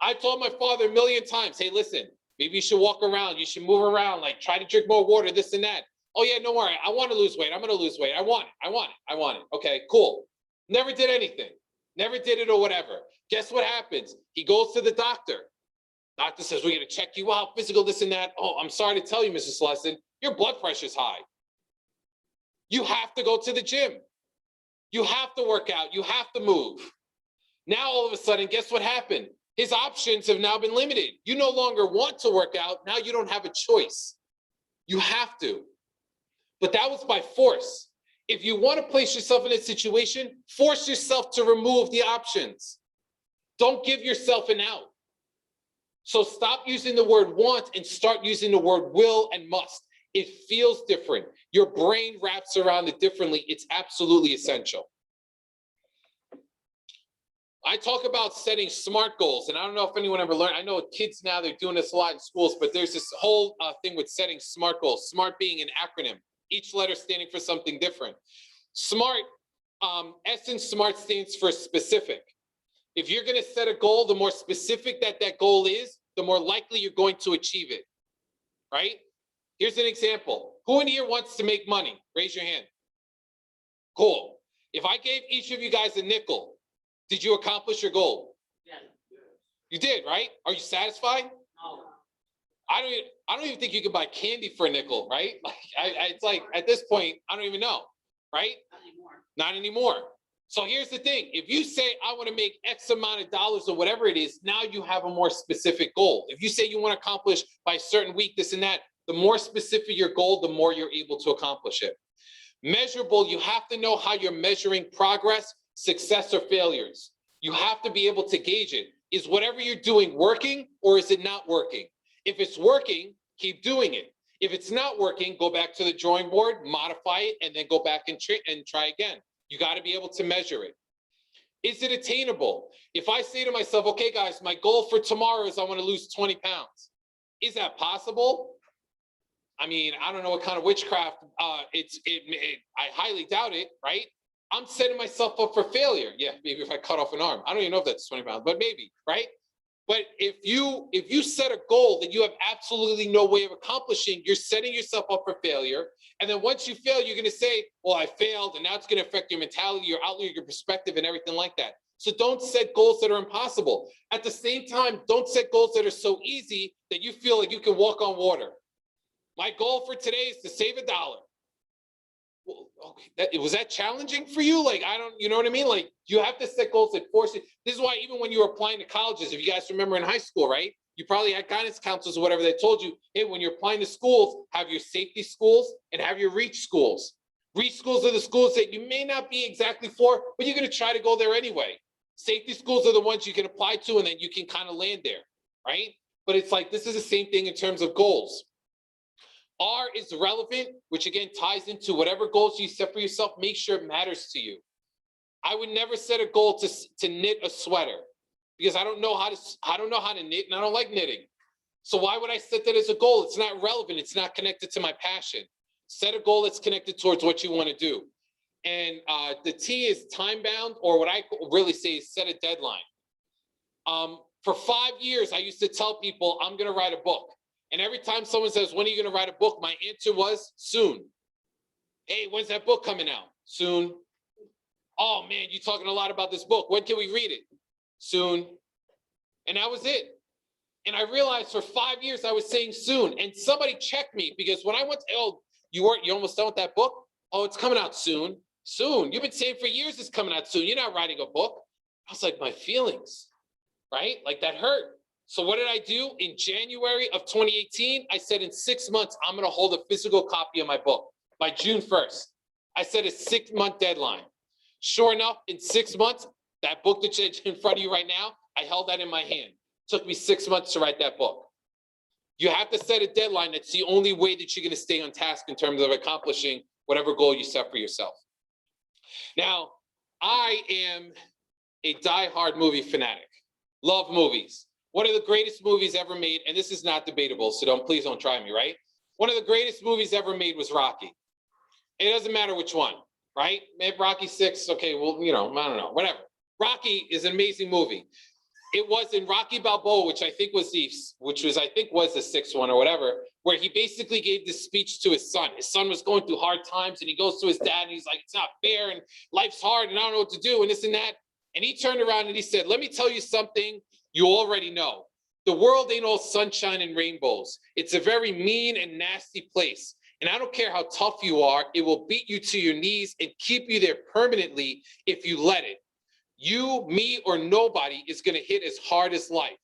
S2: I told my father a million times, hey, listen, maybe you should walk around, you should move around, like try to drink more water, this and that. Oh yeah, don't worry, I want to lose weight, I'm going to lose weight, I want it. Okay, cool. Never did anything, never did it or whatever. Guess what happens? He goes to the doctor. Doctor says, we're going to check you out, physical, this and that. Oh, I'm sorry to tell you, Mr. Celestin, your blood pressure is high. You have to go to the gym. You have to work out. You have to move. Now, all of a sudden, guess what happened? His options have now been limited. You no longer want to work out. Now you don't have a choice. You have to. But that was by force. If you want to place yourself in a situation, force yourself to remove the options. Don't give yourself an out. So stop using the word want and start using the word will and must. It feels different. Your brain wraps around it differently. It's absolutely essential. I talk about setting SMART goals, and I don't know if anyone ever learned. I know kids now, they're doing this a lot in schools, but there's this whole thing with setting SMART goals, SMART being an acronym, each letter standing for something different. SMART, S in SMART stands for specific. If you're going to set a goal, the more specific that goal is, the more likely you're going to achieve it, right? Here's an example. Who in here wants to make money? Raise your hand. Cool. If I gave each of you guys a nickel, did you accomplish your goal?
S3: Yeah.
S2: You did, right? Are you satisfied?
S3: No.
S2: I don't even think you can buy candy for a nickel, right? Like, it's like at this point, I don't even know, right?
S3: Not anymore.
S2: Not anymore. So here's the thing. If you say, I want to make X amount of dollars or whatever it is, now you have a more specific goal. If you say you want to accomplish by a certain week, this and that, the more specific your goal, the more you're able to accomplish it. Measurable, you have to know how you're measuring progress. success or failures. You have to be able to gauge it. Is whatever you're doing working or is it not working? If it's working, keep doing it. If it's not working, go back to the drawing board, modify it, and then go back and try again. You got to be able to measure it. Is it attainable? If I say to myself, okay, guys, my goal for tomorrow is I want to lose 20 pounds. Is that possible? I mean, I don't know what kind of witchcraft. I highly doubt it, right? I'm setting myself up for failure. Yeah, maybe if I cut off an arm. I don't even know if that's 20 pounds, but maybe, right? But if you set a goal that you have absolutely no way of accomplishing, you're setting yourself up for failure. And then once you fail, you're going to say, well, I failed, and now it's going to affect your mentality, your outlook, your perspective, and everything like that. So don't set goals that are impossible. At the same time, don't set goals that are so easy that you feel like you can walk on water. My goal for today is to save $1. Well, okay, was that challenging for you? Like, you know what I mean? Like, you have to set goals that force it. This is why even when you were applying to colleges, if you guys remember in high school, right? You probably had guidance counselors or whatever that told you, hey, when you're applying to schools, have your safety schools and have your reach schools. Reach schools are the schools that you may not be exactly for, but you're going to try to go there anyway. Safety schools are the ones you can apply to, and then you can kind of land there, right? But it's like, this is the same thing in terms of goals. R is relevant, which again ties into whatever goals you set for yourself. Make sure it matters to you. I would never set a goal to knit a sweater because I don't know how to knit, and I don't like knitting. So why would I set that as a goal? It's not relevant. It's not connected to my passion. Set a goal that's connected towards what you want to do. And the T is time bound, or what I really say is set a deadline. For 5 years, I used to tell people I'm going to write a book. And every time someone says, when are you going to write a book? My answer was soon. Hey, when's that book coming out? Soon. Oh man, you're talking a lot about this book. When can we read it? Soon. And that was it. And I realized for 5 years I was saying soon. And somebody checked me because when I went to, oh, you almost done with that book? Oh, it's coming out soon. Soon. You've been saying for years it's coming out soon. You're not writing a book. I was like, my feelings, right? Like that hurt. So what did I do? In January of 2018, I said in 6 months, I'm going to hold a physical copy of my book by June 1st. I set a 6-month deadline. Sure enough, in 6 months, that book that's in front of you right now, I held that in my hand. It took me 6 months to write that book. You have to set a deadline. That's the only way that you're going to stay on task in terms of accomplishing whatever goal you set for yourself. Now, I am a diehard movie fanatic. Love movies. One of the greatest movies ever made, and this is not debatable, so please don't try me, right? One of the greatest movies ever made was Rocky. It doesn't matter which one, right? Maybe Rocky 6, okay, well, I don't know, whatever. Rocky is an amazing movie. It was in Rocky Balboa, which I think was the 6th one or whatever, where he basically gave this speech to his son. His son was going through hard times, and he goes to his dad, and he's like, it's not fair, and life's hard, and I don't know what to do, and this and that. And he turned around and he said, let me tell you something you already know. The world ain't all sunshine and rainbows. It's a very mean and nasty place. And I don't care how tough you are, it will beat you to your knees and keep you there permanently if you let it. You, me, or nobody is going to hit as hard as life.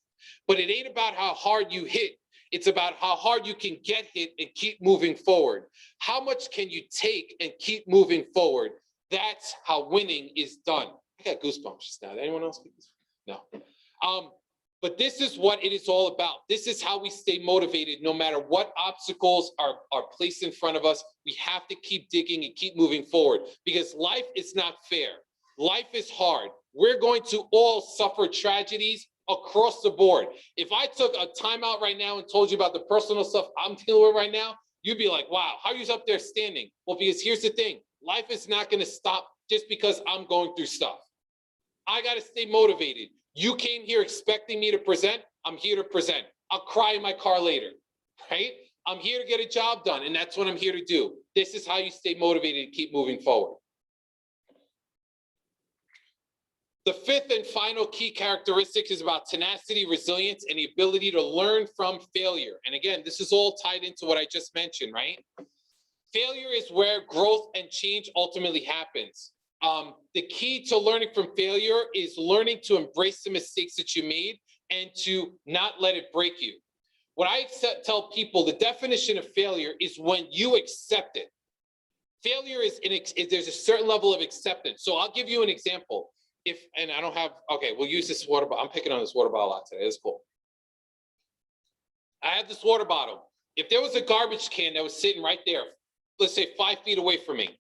S2: But it ain't about how hard you hit. It's about how hard you can get hit and keep moving forward. How much can you take and keep moving forward? That's how winning is done. I got goosebumps just now. Did anyone else get this? No. But this is what it is all about. This is how we stay motivated no matter what obstacles are placed in front of us. We have to keep digging and keep moving forward because life is not fair. Life is hard. We're going to all suffer tragedies across the board. If I took a timeout right now and told you about the personal stuff I'm dealing with right now, you'd be like, wow, how are you up there standing? Well, because here's the thing. Life is not going to stop just because I'm going through stuff. I got to stay motivated. You came here expecting me to present. I'm here to present. I'll cry in my car later, right? I'm here to get a job done, and that's what I'm here to do. This is how you stay motivated and keep moving forward. The 5th and final key characteristic is about tenacity, resilience, and the ability to learn from failure. And again, this is all tied into what I just mentioned, right? Failure is where growth and change ultimately happens. The key to learning from failure is learning to embrace the mistakes that you made and to not let it break you. What I tell people, the definition of failure is when you accept it. Failure there's a certain level of acceptance. So I'll give you an example. And I don't have, okay, we'll use this water bottle. I'm picking on this water bottle a lot today. It's cool. I have this water bottle. If there was a garbage can that was sitting right there, let's say 5 feet away from me,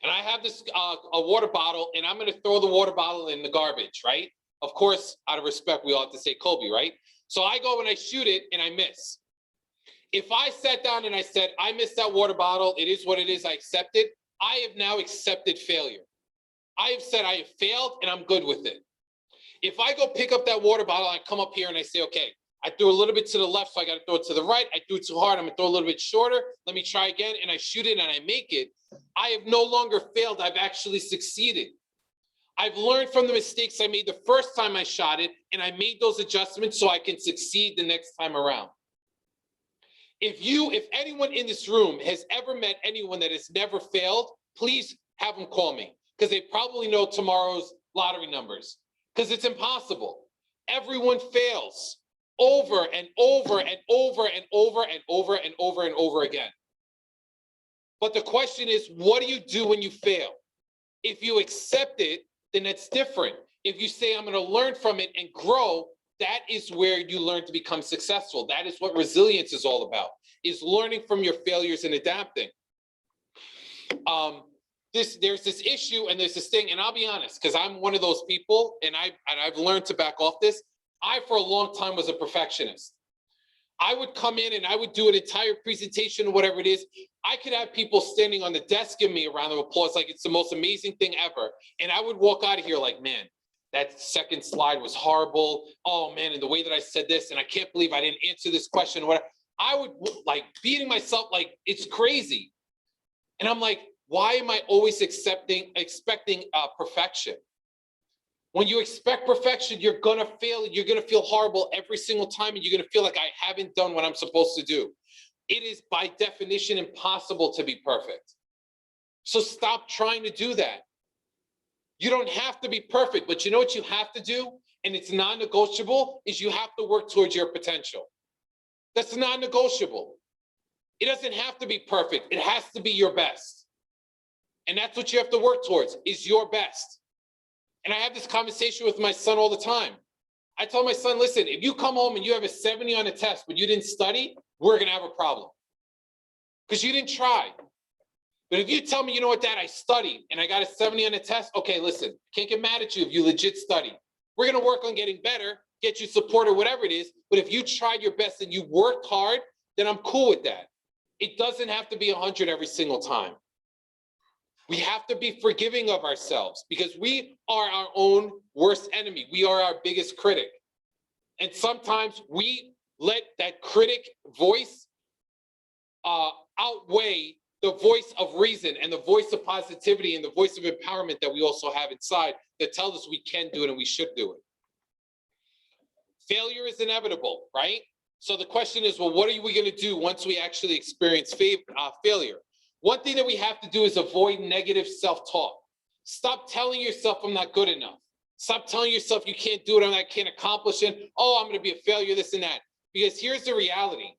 S2: and I have this a water bottle, and I'm going to throw the water bottle in the garbage, right? Of course, out of respect, we all have to say Kobe, right? So I go and I shoot it, and I miss. If I sat down and I said, I missed that water bottle, it is what it is, I accept it, I have now accepted failure. I have said I have failed, and I'm good with it. If I go pick up that water bottle, I come up here and I say, okay, I threw a little bit to the left, so I got to throw it to the right. I threw it too hard. I'm going to throw a little bit shorter. Let me try again. And I shoot it and I make it. I have no longer failed. I've actually succeeded. I've learned from the mistakes I made the first time I shot it, and I made those adjustments so I can succeed the next time around. If anyone in this room has ever met anyone that has never failed, please have them call me, because they probably know tomorrow's lottery numbers, because it's impossible. Everyone fails. Over and over and over and over and over and over and over again. But the question is, what do you do when you fail? If you accept it, then it's different. If you say, I'm going to learn from it and grow, that is where you learn to become successful. That is what resilience is all about, is learning from your failures and adapting. There's this issue and there's this thing, and I'll be honest, because I'm one of those people, and I've learned to back off this. I, for a long time, was a perfectionist. I would come in and I would do an entire presentation or whatever it is. I could have people standing on the desk giving me a round of applause like it's the most amazing thing ever. And I would walk out of here like, man, that second slide was horrible. Oh, man, and the way that I said this, and I can't believe I didn't answer this question. Whatever. I would like beating myself like it's crazy. And I'm like, why am I always expecting perfection? When you expect perfection, you're going to fail. You're going to feel horrible every single time, and you're going to feel like I haven't done what I'm supposed to do. It is by definition impossible to be perfect. So stop trying to do that. You don't have to be perfect, but you know what you have to do? And it's non-negotiable, is you have to work towards your potential. That's non-negotiable. It doesn't have to be perfect. It has to be your best. And that's what you have to work towards, is your best. And I have this conversation with my son all the time. I tell my son, listen, if you come home and you have a 70 on a test, but you didn't study, we're going to have a problem. Because you didn't try. But if you tell me, you know what, Dad, I studied and I got a 70 on a test, okay, listen, can't get mad at you if you legit studied. We're going to work on getting better, get you support or whatever it is. But if you tried your best and you worked hard, then I'm cool with that. It doesn't have to be 100 every single time. We have to be forgiving of ourselves, because we are our own worst enemy. We are our biggest critic. And sometimes we let that critic voice outweigh the voice of reason and the voice of positivity and the voice of empowerment that we also have inside that tells us we can do it and we should do it. Failure is inevitable, right? So the question is, well, what are we going to do once we actually experience failure? One thing that we have to do is avoid negative self-talk. Stop telling yourself I'm not good enough. Stop telling yourself you can't do it and I can't accomplish it. Oh, I'm going to be a failure, this and that. Because here's the reality.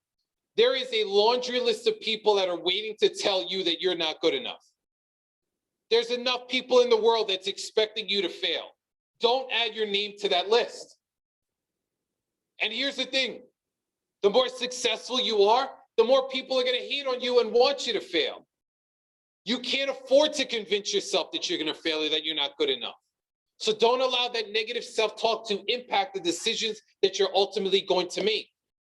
S2: There is a laundry list of people that are waiting to tell you that you're not good enough. There's enough people in the world that's expecting you to fail. Don't add your name to that list. And here's the thing. The more successful you are, the more people are going to hate on you and want you to fail. You can't afford to convince yourself that you're going to fail or that you're not good enough. So don't allow that negative self-talk to impact the decisions that you're ultimately going to make.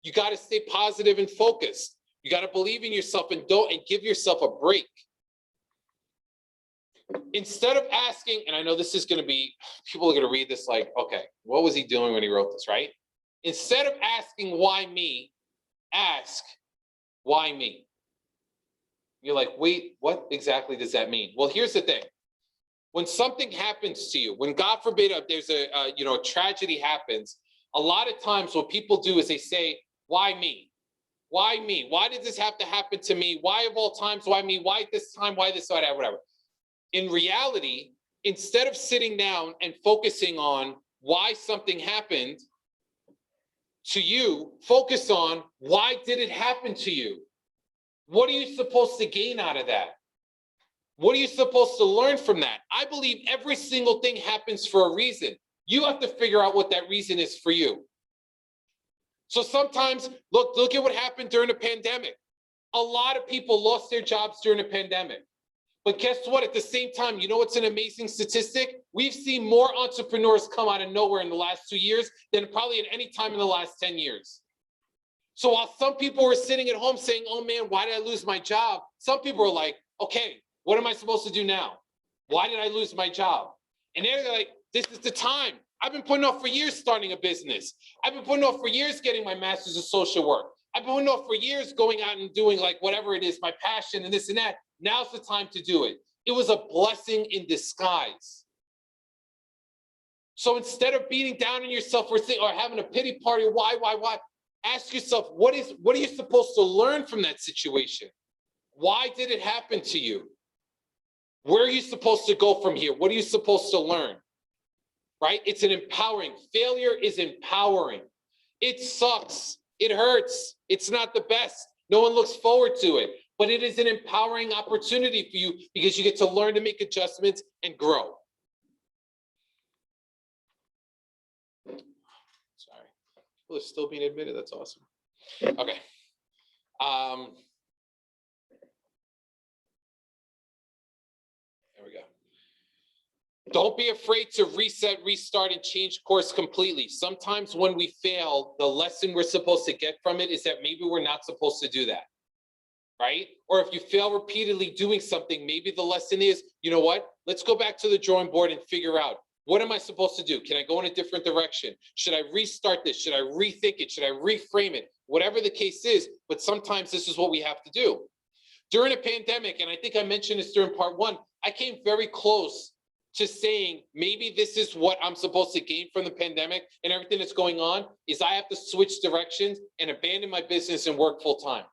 S2: You got to stay positive and focused. You got to believe in yourself and give yourself a break. Instead of asking, and I know this is going to be, people are going to read this like, okay, what was he doing when he wrote this, right? Instead of asking why me, ask why me. You're like, wait, what exactly does that mean? Well, here's the thing. When something happens to you, when God forbid there's a tragedy happens, a lot of times what people do is they say, why me? Why me? Why did this have to happen to me? Why of all times, why me? Why this time? Why this, why that, whatever. In reality, instead of sitting down and focusing on why something happened to you, focus on why did it happen to you? What are you supposed to gain out of that? What are you supposed to learn from that? I believe every single thing happens for a reason. You have to figure out what that reason is for you. So sometimes, look at what happened during the pandemic. A lot of people lost their jobs during the pandemic. But guess what? At the same time, you know what's an amazing statistic? We've seen more entrepreneurs come out of nowhere in the last 2 years than probably at any time in the last 10 years. So while some people were sitting at home saying, oh man, why did I lose my job? Some people were like, okay, what am I supposed to do now? Why did I lose my job? And they're like, this is the time. I've been putting off for years starting a business. I've been putting off for years getting my master's of social work. I've been putting off for years going out and doing like whatever it is, my passion and this and that. Now's the time to do it. It was a blessing in disguise. So instead of beating down on yourself or having a pity party, why? Ask yourself, what are you supposed to learn from that situation? Why did it happen to you? Where are you supposed to go from here? What are you supposed to learn? Right? It's an empowering. Failure is empowering. It sucks. It hurts. It's not the best. No one looks forward to it. But it is an empowering opportunity for you because you get to learn to make adjustments and grow. Sorry. People are still being admitted. That's awesome. Okay. There we go. Don't be afraid to reset, restart, and change course completely. Sometimes when we fail, the lesson we're supposed to get from it is that maybe we're not supposed to do that. Right? Or if you fail repeatedly doing something, maybe the lesson is, you know what? Let's go back to the drawing board and figure out, what am I supposed to do? Can I go in a different direction? Should I restart this? Should I rethink it? Should I reframe it? Whatever the case is, but sometimes this is what we have to do. During a pandemic, and I think I mentioned this during part one, I came very close to saying, maybe this is what I'm supposed to gain from the pandemic and everything that's going on, is I have to switch directions and abandon my business and work full time.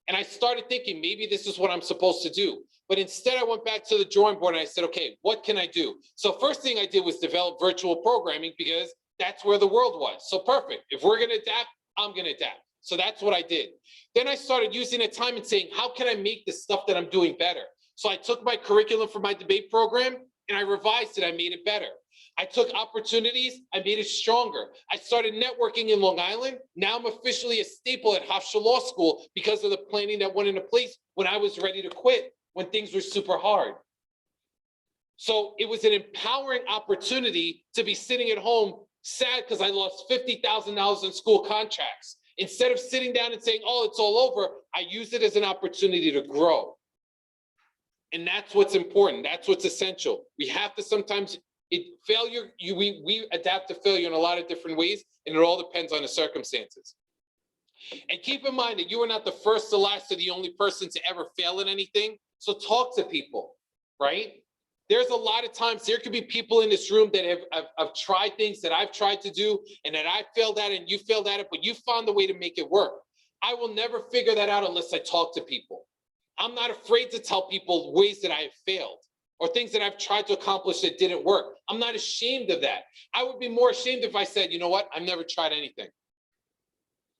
S2: And I started thinking, maybe this is what I'm supposed to do. But instead, I went back to the drawing board and I said, okay, what can I do? So first thing I did was develop virtual programming because that's where the world was. So perfect. If we're going to adapt, I'm going to adapt. So that's what I did. Then I started using the time and saying, how can I make the stuff that I'm doing better? So I took my curriculum for my debate program and I revised it. I made it better. I took opportunities, I made it stronger. I started networking in Long Island. Now I'm officially a staple at Hofstra Law School because of the planning that went into place when I was ready to quit, when things were super hard. So it was an empowering opportunity to be sitting at home sad because I lost $50,000 in school contracts. Instead of sitting down and saying, oh, it's all over, I used it as an opportunity to grow. And that's what's important. That's what's essential. We have to sometimes we adapt to failure in a lot of different ways, and it all depends on the circumstances. And keep in mind that you are not the first, the last, or the only person to ever fail at anything. So talk to people, right? There's a lot of times there could be people in this room that have tried things that I've tried to do and that I failed at and you failed at it, but you found a way to make it work. I will never figure that out unless I talk to people. I'm not afraid to tell people ways that I have failed or things that I've tried to accomplish that didn't work. I'm not ashamed of that. I would be more ashamed if I said, you know what, I've never tried anything.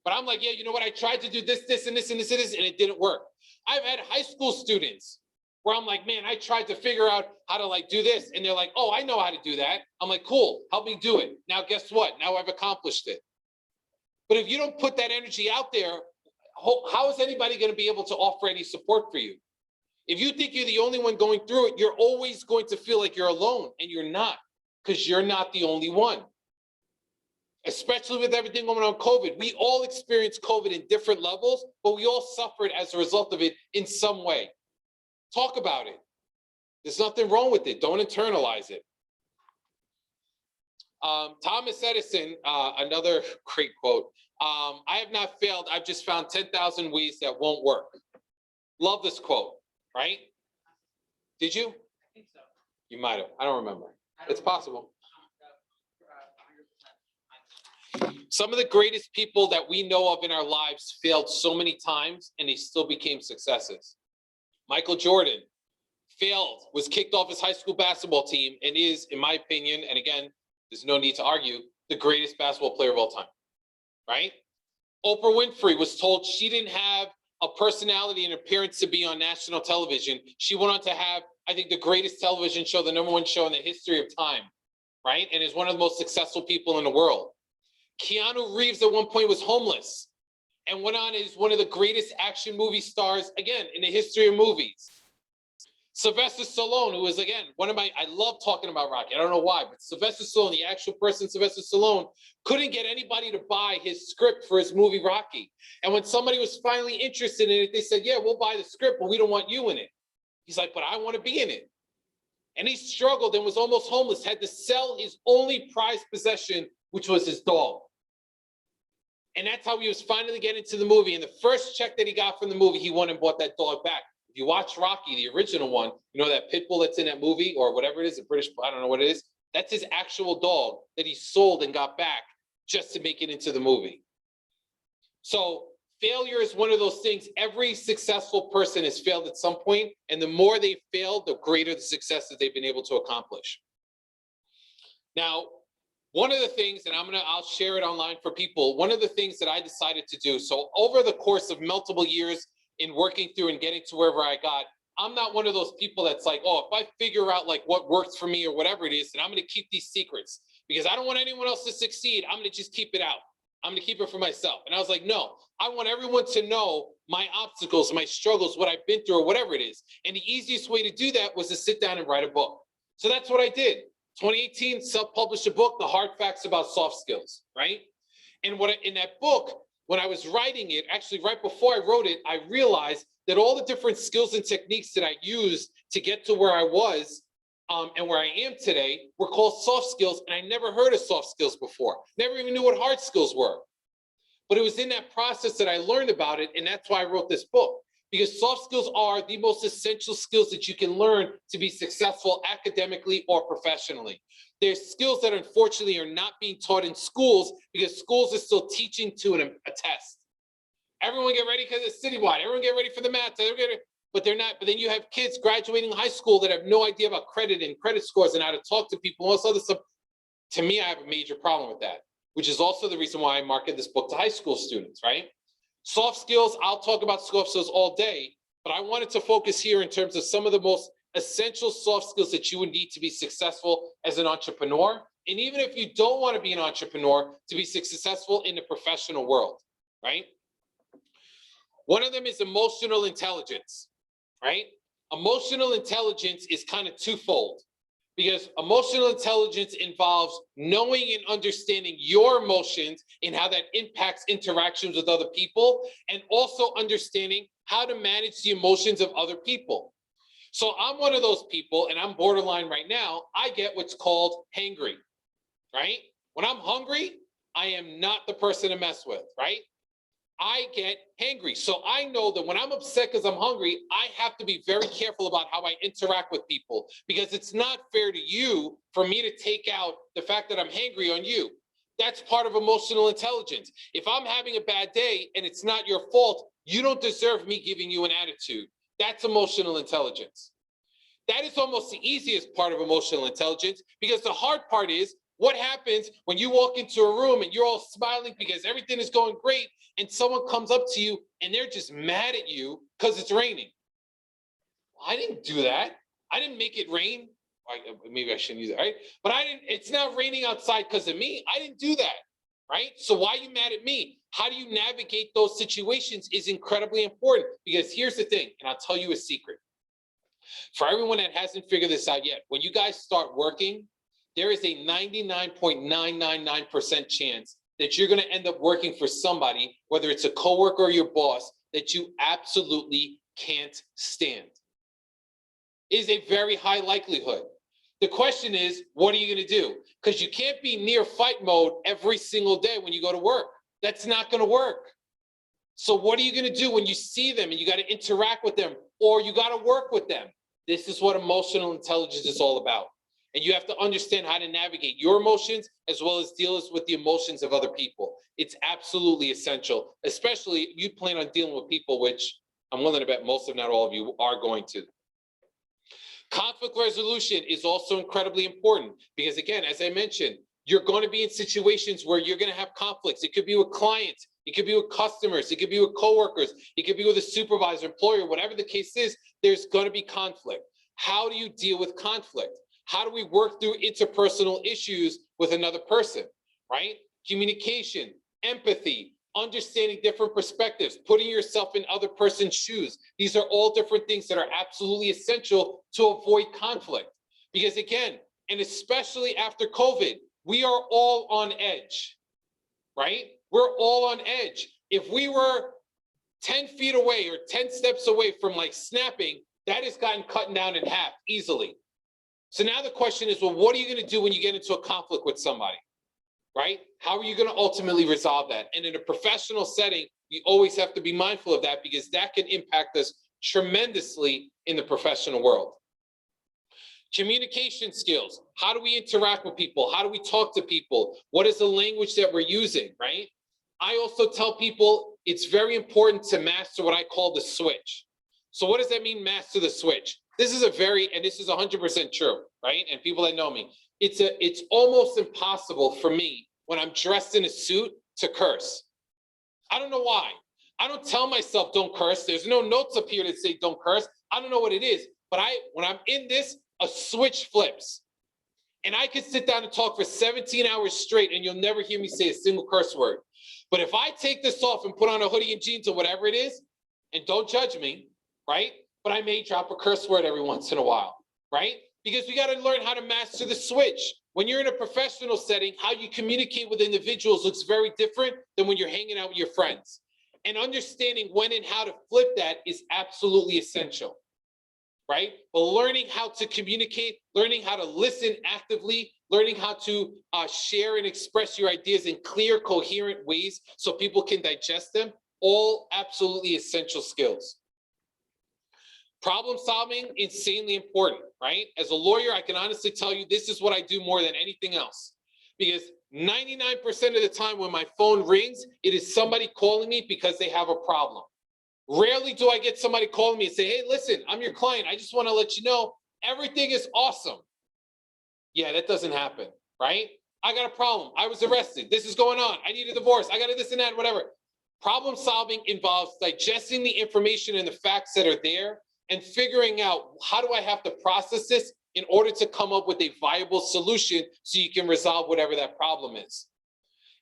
S2: But I'm like, yeah, you know what, I tried to do this, this, and this, and this, and this, and it didn't work. I've had high school students where I'm like, man, I tried to figure out how to like do this. And they're like, oh, I know how to do that. I'm like, cool, help me do it. Now, guess what? Now I've accomplished it. But if you don't put that energy out there, how is anybody going to be able to offer any support for you? If you think you're the only one going through it, you're always going to feel like you're alone, and you're not, because you're not the only one. Especially with everything going on COVID. We all experienced COVID in different levels, but we all suffered as a result of it in some way. Talk about it. There's nothing wrong with it. Don't internalize it. Thomas Edison, another great quote. I have not failed. I've just found 10,000 ways that won't work. Love this quote, right? Did you?
S3: I think so.
S2: You might have. I don't remember. It's possible. Some of the greatest people that we know of in our lives failed so many times and they still became successes. Michael Jordan failed, was kicked off his high school basketball team, and is, in my opinion, and again, there's no need to argue, the greatest basketball player of all time, right? Oprah Winfrey was told she didn't have a personality and appearance to be on national television. She went on to have, I think, the greatest television show, the #1 show in the history of time, right? And is one of the most successful people in the world. Keanu Reeves at one point was homeless and went on as one of the greatest action movie stars, again, in the history of movies. Sylvester Stallone, who is, again, I love talking about Rocky. I don't know why, but Sylvester Stallone, the actual person, Sylvester Stallone, couldn't get anybody to buy his script for his movie Rocky. And when somebody was finally interested in it, they said, yeah, we'll buy the script, but we don't want you in it. He's like, but I want to be in it. And he struggled and was almost homeless, had to sell his only prized possession, which was his dog. And that's how he was finally getting into the movie. And the first check that he got from the movie, he went and bought that dog back. If you watch Rocky, the original one, you know that pit bull that's in that movie or whatever it is, the British, I don't know what it is. That's his actual dog that he sold and got back just to make it into the movie. So failure is one of those things. Every successful person has failed at some point, and the more they failed, the greater the success that they've been able to accomplish. Now, one of the things, and I'll share it online for people, one of the things that I decided to do, so over the course of multiple years in working through and getting to wherever I got, I'm not one of those people that's like, oh, if I figure out like what works for me or whatever it is, then I'm going to keep these secrets because I don't want anyone else to succeed. I'm going to just keep it out. I'm going to keep it for myself. And I was like, no, I want everyone to know my obstacles, my struggles, what I've been through or whatever it is. And the easiest way to do that was to sit down and write a book. So that's what I did. 2018, self-published a book, The Hard Facts About Soft Skills, right? And in that book, when I was writing it, actually right before I wrote it, I realized that all the different skills and techniques that I used to get to where I was and where I am today were called soft skills. And I never heard of soft skills before. Never even knew what hard skills were. But it was in that process that I learned about it. And that's why I wrote this book. Because soft skills are the most essential skills that you can learn to be successful academically or professionally. There's skills that unfortunately are not being taught in schools because schools are still teaching to a test. Everyone get ready because it's citywide. Everyone get ready for the math. But they're not. But then you have kids graduating high school that have no idea about credit and credit scores and how to talk to people and all this other stuff. To me, I have a major problem with that, which is also the reason why I market this book to high school students, right? Soft skills, I'll talk about soft skills all day, but I wanted to focus here in terms of some of the most essential soft skills that you would need to be successful as an entrepreneur. And even if you don't want to be an entrepreneur, to be successful in the professional world, right? One of them is emotional intelligence, right? Emotional intelligence is kind of twofold. Because emotional intelligence involves knowing and understanding your emotions and how that impacts interactions with other people, and also understanding how to manage the emotions of other people. So I'm one of those people, and I'm borderline right now. I get what's called hangry, right? When I'm hungry, I am not the person to mess with, right? I get hangry. So I know that when I'm upset because I'm hungry, I have to be very careful about how I interact with people because it's not fair to you for me to take out the fact that I'm hangry on you. That's part of emotional intelligence. If I'm having a bad day and it's not your fault, you don't deserve me giving you an attitude. That's emotional intelligence. That is almost the easiest part of emotional intelligence because the hard part is what happens when you walk into a room and you're all smiling because everything is going great and someone comes up to you and they're just mad at you because it's raining. I didn't do that. I didn't make it rain. Maybe I shouldn't use it, right? But it's not raining outside because of me. I didn't do that, right? So why are you mad at me? How do you navigate those situations is incredibly important because here's the thing, and I'll tell you a secret. For everyone that hasn't figured this out yet, when you guys start working, there is a 99.999% chance that you're going to end up working for somebody, whether it's a coworker or your boss, that you absolutely can't stand. It is a very high likelihood. The question is, what are you going to do? Because you can't be near fight mode every single day when you go to work. That's not going to work. So what are you going to do when you see them and you got to interact with them or you got to work with them? This is what emotional intelligence is all about. And you have to understand how to navigate your emotions as well as deal with the emotions of other people. It's absolutely essential, especially if you plan on dealing with people, which I'm willing to bet most, if not all of you, are going to. Conflict resolution is also incredibly important because, again, as I mentioned, you're going to be in situations where you're going to have conflicts. It could be with clients. It could be with customers. It could be with coworkers. It could be with a supervisor, employer, whatever the case is, there's going to be conflict. How do you deal with conflict? How do we work through interpersonal issues with another person, right? Communication, empathy, understanding different perspectives, putting yourself in other person's shoes. These are all different things that are absolutely essential to avoid conflict. Because again, and especially after COVID, we are all on edge, right? We're all on edge. If we were 10 feet away or 10 steps away from like snapping, that has gotten cut down in half easily. So now the question is, well, what are you going to do when you get into a conflict with somebody, right? How are you going to ultimately resolve that? And in a professional setting, you always have to be mindful of that because that can impact us tremendously in the professional world. Communication skills. How do we interact with people? How do we talk to people? What is the language that we're using, right? I also tell people it's very important to master what I call the switch. So what does that mean, master the switch? This is and this is 100% true, right? And people that know me, it's almost impossible for me when I'm dressed in a suit to curse. I don't know why. I don't tell myself don't curse. There's no notes up here that say don't curse. I don't know what it is, but when I'm in this, a switch flips. And I could sit down and talk for 17 hours straight and you'll never hear me say a single curse word. But if I take this off and put on a hoodie and jeans or whatever it is, and don't judge me, right? But I may drop a curse word every once in a while, right? Because we got to learn how to master the switch. When you're in a professional setting, how you communicate with individuals looks very different than when you're hanging out with your friends. And understanding when and how to flip that is absolutely essential, right? But learning how to communicate, learning how to listen actively, learning how to share and express your ideas in clear, coherent ways so people can digest them, all absolutely essential skills. Problem solving, insanely important, right? As a lawyer, I can honestly tell you this is what I do more than anything else. Because 99% of the time when my phone rings, it is somebody calling me because they have a problem. Rarely do I get somebody calling me and say, hey, listen, I'm your client. I just want to let you know everything is awesome. Yeah, that doesn't happen, right? I got a problem. I was arrested. This is going on. I need a divorce. I got a this and that, whatever. Problem solving involves digesting the information and the facts that are there and figuring out how do I have to process this in order to come up with a viable solution so you can resolve whatever that problem is.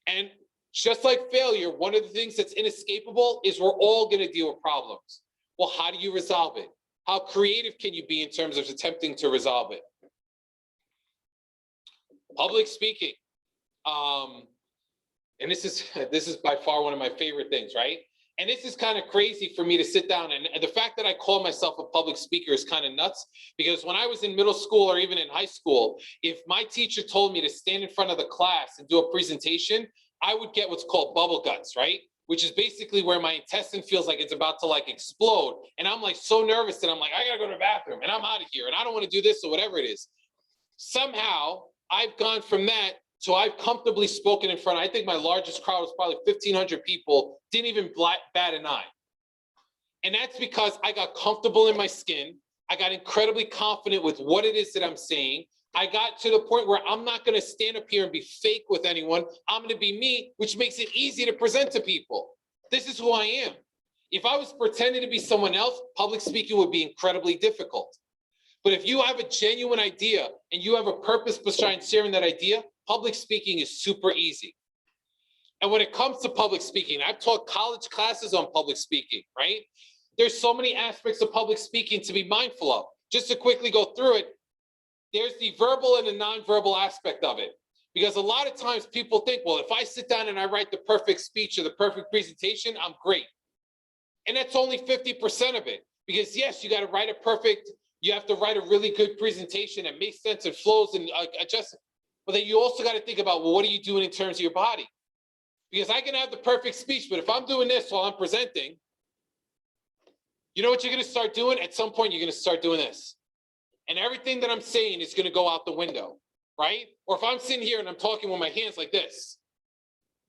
S2: And just like failure, one of the things that's inescapable is we're all going to deal with problems. Well, how do you resolve it? How creative can you be in terms of attempting to resolve it? Public speaking. And this is by far one of my favorite things, right? And this is kind of crazy for me to sit down and the fact that I call myself a public speaker is kind of nuts because when I was in middle school or even in high school, if my teacher told me to stand in front of the class and do a presentation, I would get what's called bubble guts, right? Which is basically where my intestine feels like it's about to like explode. And I'm like so nervous that I'm like, I gotta go to the bathroom and I'm out of here and I don't want to do this or whatever it is. Somehow I've gone from that to I've comfortably spoken in front. I think my largest crowd was probably 1,500 people, didn't even bat an eye. And that's because I got comfortable in my skin. I got incredibly confident with what it is that I'm saying. I got to the point where I'm not going to stand up here and be fake with anyone. I'm going to be me, which makes it easy to present to people. This is who I am. If I was pretending to be someone else, public speaking would be incredibly difficult. But if you have a genuine idea and you have a purpose behind sharing that idea, public speaking is super easy. And when it comes to public speaking, I've taught college classes on public speaking, right? There's so many aspects of public speaking to be mindful of. Just to quickly go through it, there's the verbal and the nonverbal aspect of it. Because a lot of times people think, well, if I sit down and I write the perfect speech or the perfect presentation, I'm great. And that's only 50% of it. Because yes, you got to write you have to write a really good presentation that makes sense and flows and adjust. But then you also got to think about, well, what are you doing in terms of your body? Because I can have the perfect speech, but if I'm doing this while I'm presenting, you know what you're going to start doing? At some point, you're going to start doing this. And everything that I'm saying is going to go out the window, right? Or if I'm sitting here and I'm talking with my hands like this,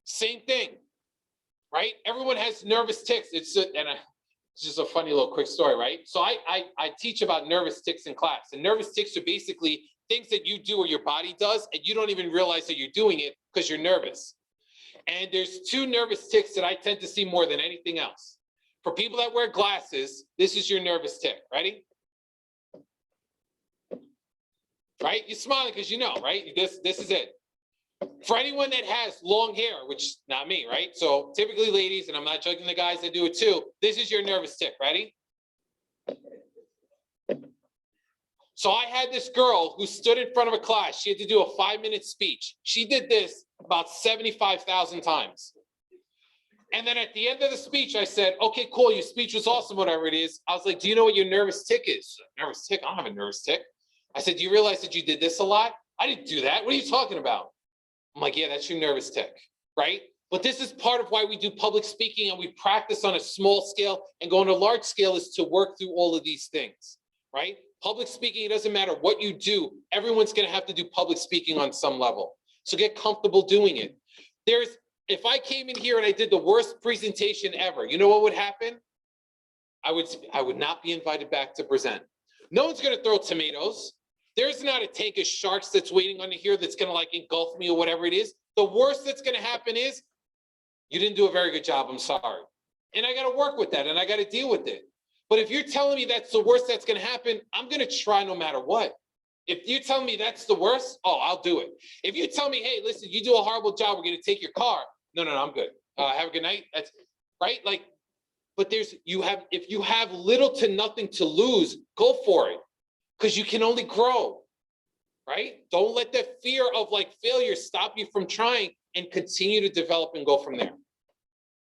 S2: same thing, right? Everyone has nervous tics. It's just a funny little quick story, right? So I teach about nervous tics in class. And nervous tics are basically things that you do or your body does, and you don't even realize that you're doing it because you're nervous. And there's two nervous tics that I tend to see more than anything else. For people that wear glasses, this is your nervous tick. Ready? Right? You're smiling because you know, right? This is it. For anyone that has long hair, which not me, right? So typically ladies, and I'm not judging the guys that do it too, this is your nervous tick. Ready? So I had this girl who stood in front of a class. She had to do a 5-minute speech. She did this about 75,000 times. And then at the end of the speech, I said, okay, cool, your speech was awesome, whatever it is. I was like, do you know what your nervous tick is? Nervous tick? I don't have a nervous tick. I said, do you realize that you did this a lot? I didn't do that. What are you talking about? I'm like, yeah, that's your nervous tick, right? But this is part of why we do public speaking and we practice on a small scale, and going to a large scale is to work through all of these things, right? Public speaking, it doesn't matter what you do. Everyone's going to have to do public speaking on some level. So get comfortable doing it. If I came in here and I did the worst presentation ever, you know what would happen? I would not be invited back to present. No one's going to throw tomatoes. There's not a tank of sharks that's waiting under here that's going to like engulf me or whatever it is. The worst that's going to happen is you didn't do a very good job. I'm sorry. And I got to work with that and I got to deal with it. But if you're telling me that's the worst that's going to happen, I'm going to try no matter what. If you're telling me that's the worst, oh, I'll do it. If you tell me, hey, listen, you do a horrible job, we're going to take your car. No, I'm good. Have a good night. That's right. Like, but if you have little to nothing to lose, go for it. Because you can only grow, right? Don't let that fear of like failure stop you from trying, and continue to develop and go from there.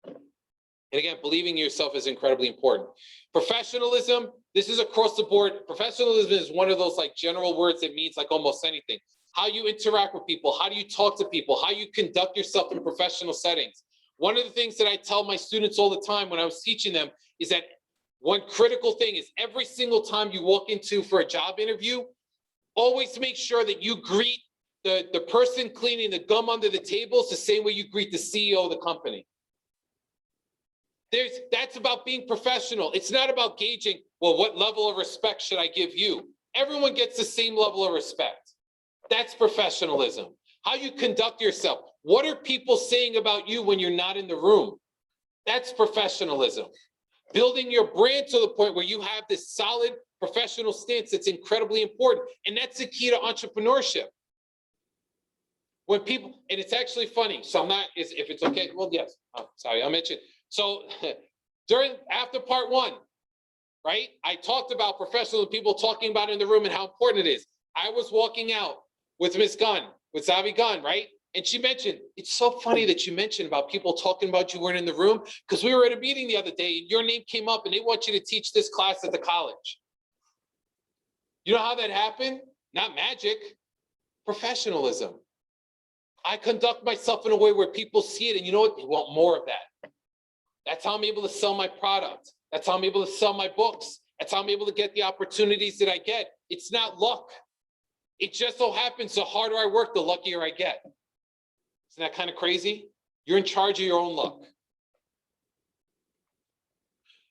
S2: And again, believing in yourself is incredibly important. Professionalism, this is across the board. Professionalism is one of those like general words that means like almost anything. How you interact with people, how do you talk to people, how you conduct yourself in professional settings. One of the things that I tell my students all the time when I was teaching them is that one critical thing is every single time you walk into for a job interview, always make sure that you greet the person cleaning the gum under the tables the same way you greet the CEO of the company. That's about being professional. It's not about gauging, well, what level of respect should I give you? Everyone gets the same level of respect. That's professionalism. How you conduct yourself. What are people saying about you when you're not in the room? That's professionalism. Building your brand to the point where you have this solid professional stance that's incredibly important. And that's the key to entrepreneurship. When people, and it's actually funny, so I'm not, if it's okay, well, yes, oh, sorry, I'll mention. So after part one, right, I talked about professional people talking about it in the room and how important it is. I was walking out with Ms. Gunn, with Zavi Gunn, right? And she mentioned, it's so funny that you mentioned about people talking about you weren't in the room, because we were at a meeting the other day and your name came up and they want you to teach this class at the college. You know how that happened? Not magic, professionalism. I conduct myself in a way where people see it and you know what? They want more of that. That's how I'm able to sell my product. That's how I'm able to sell my books. That's how I'm able to get the opportunities that I get. It's not luck. It just so happens the harder I work, the luckier I get. Isn't that kind of crazy? You're in charge of your own luck.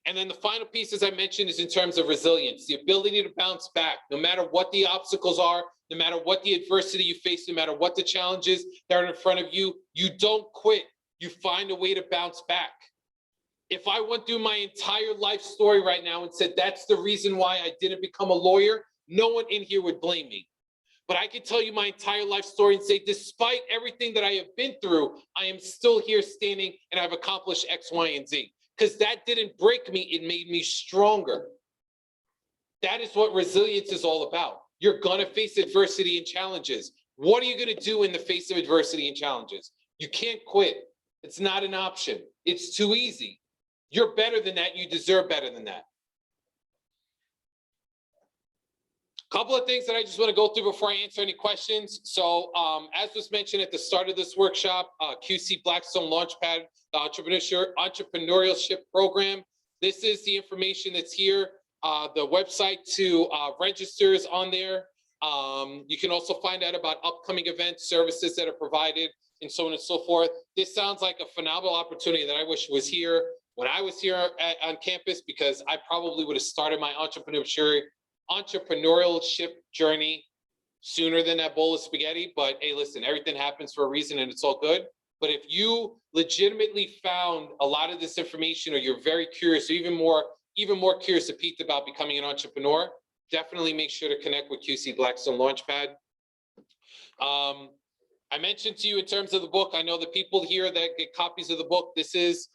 S2: And then the final piece, as I mentioned, is in terms of resilience, the ability to bounce back, no matter what the obstacles are, no matter what the adversity you face, no matter what the challenges that are in front of you, you don't quit. You find a way to bounce back. If I went through my entire life story right now and said, that's the reason why I didn't become a lawyer, no one in here would blame me. But I could tell you my entire life story and say, despite everything that I have been through, I am still here standing and I've accomplished X, Y, and Z. Because that didn't break me, it made me stronger. That is what resilience is all about. You're gonna face adversity and challenges. What are you gonna do in the face of adversity and challenges? You can't quit. It's not an option. It's too easy. You're better than that. You deserve better than that. Couple of things that I just want to go through before I answer any questions. So as was mentioned at the start of this workshop, QC Blackstone Launchpad, the Entrepreneurship Program. This is the information that's here. The website to register is on there. You can also find out about upcoming events, services that are provided, and so on and so forth. This sounds like a phenomenal opportunity that I wish was here when I was here on campus, because I probably would have started my entrepreneurship journey sooner than that bowl of spaghetti. But hey, listen, everything happens for a reason and it's all good. But if you legitimately found a lot of this information, or you're very curious, or even more curious to Pete about becoming an entrepreneur, definitely make sure to connect with QC Blackstone Launchpad. I mentioned to you in terms of the book, I know the people here that get copies of the book, this is